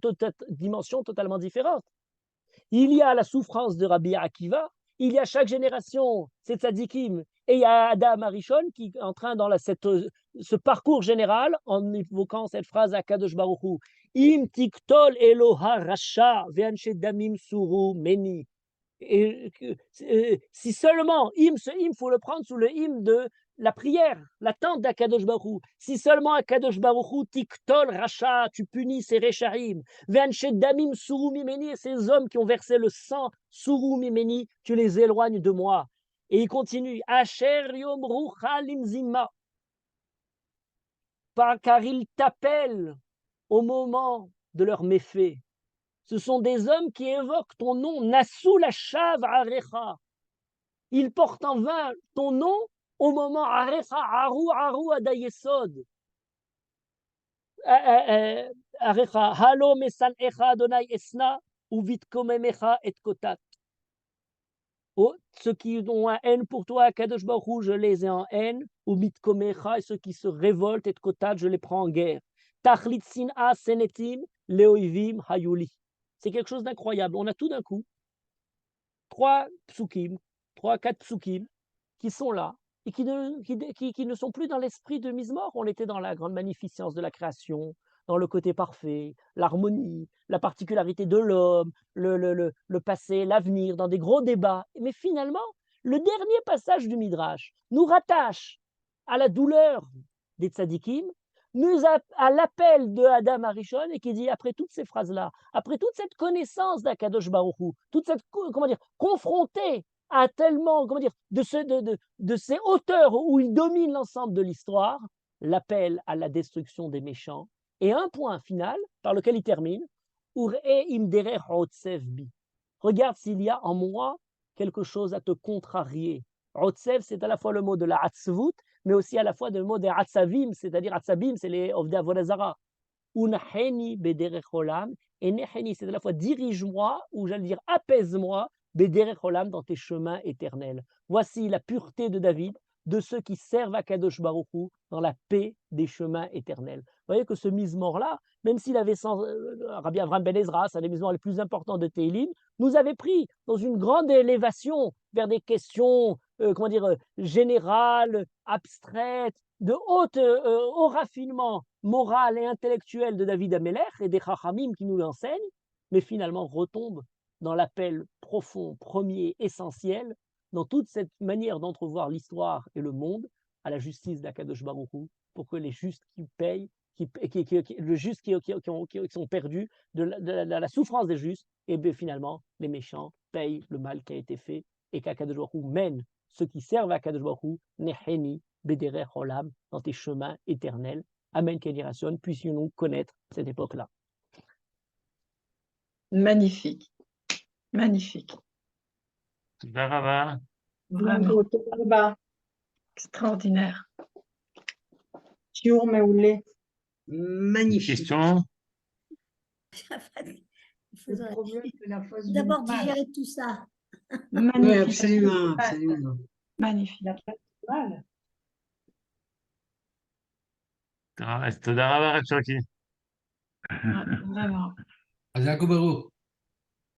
dimension totalement différente. Il y a la souffrance de Rabbi Akiva, il y a chaque génération, c'est Tzadikim, et il y a Adam Arishon qui est en train, dans ce parcours général, en évoquant cette phrase à Kadosh Baruch Hu, Im tiktol Eloha Rasha, ve'anshe damim suru meni. Et, si seulement, ce hymne, il faut le prendre sous le hymne de la prière, l'attente d'Akadosh Baruch Hu. Si seulement Akadosh Baruch Hu, tiktol racha, tu punis ces recharim, ve'anshe damim suru mimeni, et ces hommes qui ont versé le sang, suru mimeni, tu les éloignes de moi. Et il continue, asher yomru chalim zimma, car ils t'appellent au moment de leur méfait. Ce sont des hommes qui évoquent ton nom, Nassou la Shav Arecha. Ils portent en vain ton nom au moment Arecha, Aru Adayesod. Arecha, Halo Mesan Echa Adonai Esna, Uvit Komemecha et Kotat. Oh, ceux qui ont un haine pour toi, Kadosh Baruch Hu, je les ai en haine, Uvit Komecha, et ceux qui se révoltent et Kotat, je les prends en guerre. Tachlit Sin'a Senetim, Leoivim Hayuli. C'est quelque chose d'incroyable. On a tout d'un coup 4 psukim qui sont là et qui ne sont plus dans l'esprit de Mizmor. On était dans la grande magnificence de la création, dans le côté parfait, l'harmonie, la particularité de l'homme, le passé, l'avenir, dans des gros débats. Mais finalement, le dernier passage du Midrash nous rattache à la douleur des tzadikim, nous à l'appel de Adam Arishon, et qui dit, après toutes ces phrases-là, après toute cette connaissance d'Akadosh Baruch Hu, toute cette, confrontée à tellement, de ces hauteurs où il domine l'ensemble de l'histoire, l'appel à la destruction des méchants, et un point final, par lequel il termine, regarde s'il y a en moi quelque chose à te contrarier. Otsev, c'est à la fois le mot de la Hatzvut, mais aussi à la fois le mot des Hatzavim, c'est-à-dire Hatzavim, c'est les Ovdei Avodazara. Unheni bederech olam, et Neheni, c'est à la fois dirige-moi, ou j'allais dire apaise-moi, bederech olam, dans tes chemins éternels. Voici la pureté de David, de ceux qui servent à Kadosh Baruch Hu dans la paix des chemins éternels. Vous voyez que ce Mizmor-là, même s'il avait Rabbi Avraham Ben Ezra, c'est un des Mizmors les plus importants de Tehillim, nous avait pris dans une grande élévation vers des questions, générales, abstraites, de haut raffinement moral et intellectuel de David Amelech et des Chachamim qui nous l'enseignent, mais finalement retombe dans l'appel profond, premier, essentiel, dans toute cette manière d'entrevoir l'histoire et le monde, à la justice d'Akadosh Baruch Hu, pour que les justes qui payent, le juste qui sont perdus, de la souffrance des justes, et bien finalement, les méchants payent le mal qui a été fait, et qu'Akadosh Baruch Hu mène ceux qui servent à Akadosh Baruch Hu, Neheni, Bederech Olam, dans tes chemins éternels. Amen, Kéliration, puissions-nous connaître cette époque-là. Magnifique. Magnifique. Vraiment. Vraiment. Extraordinaire. Magnifique. Question. D'abord digérer tout ça. Magnifique. Oui, absolument, absolument. Magnifique. Mal. תודה רבה, רק שרקי. Vraiment. Jacob Barou.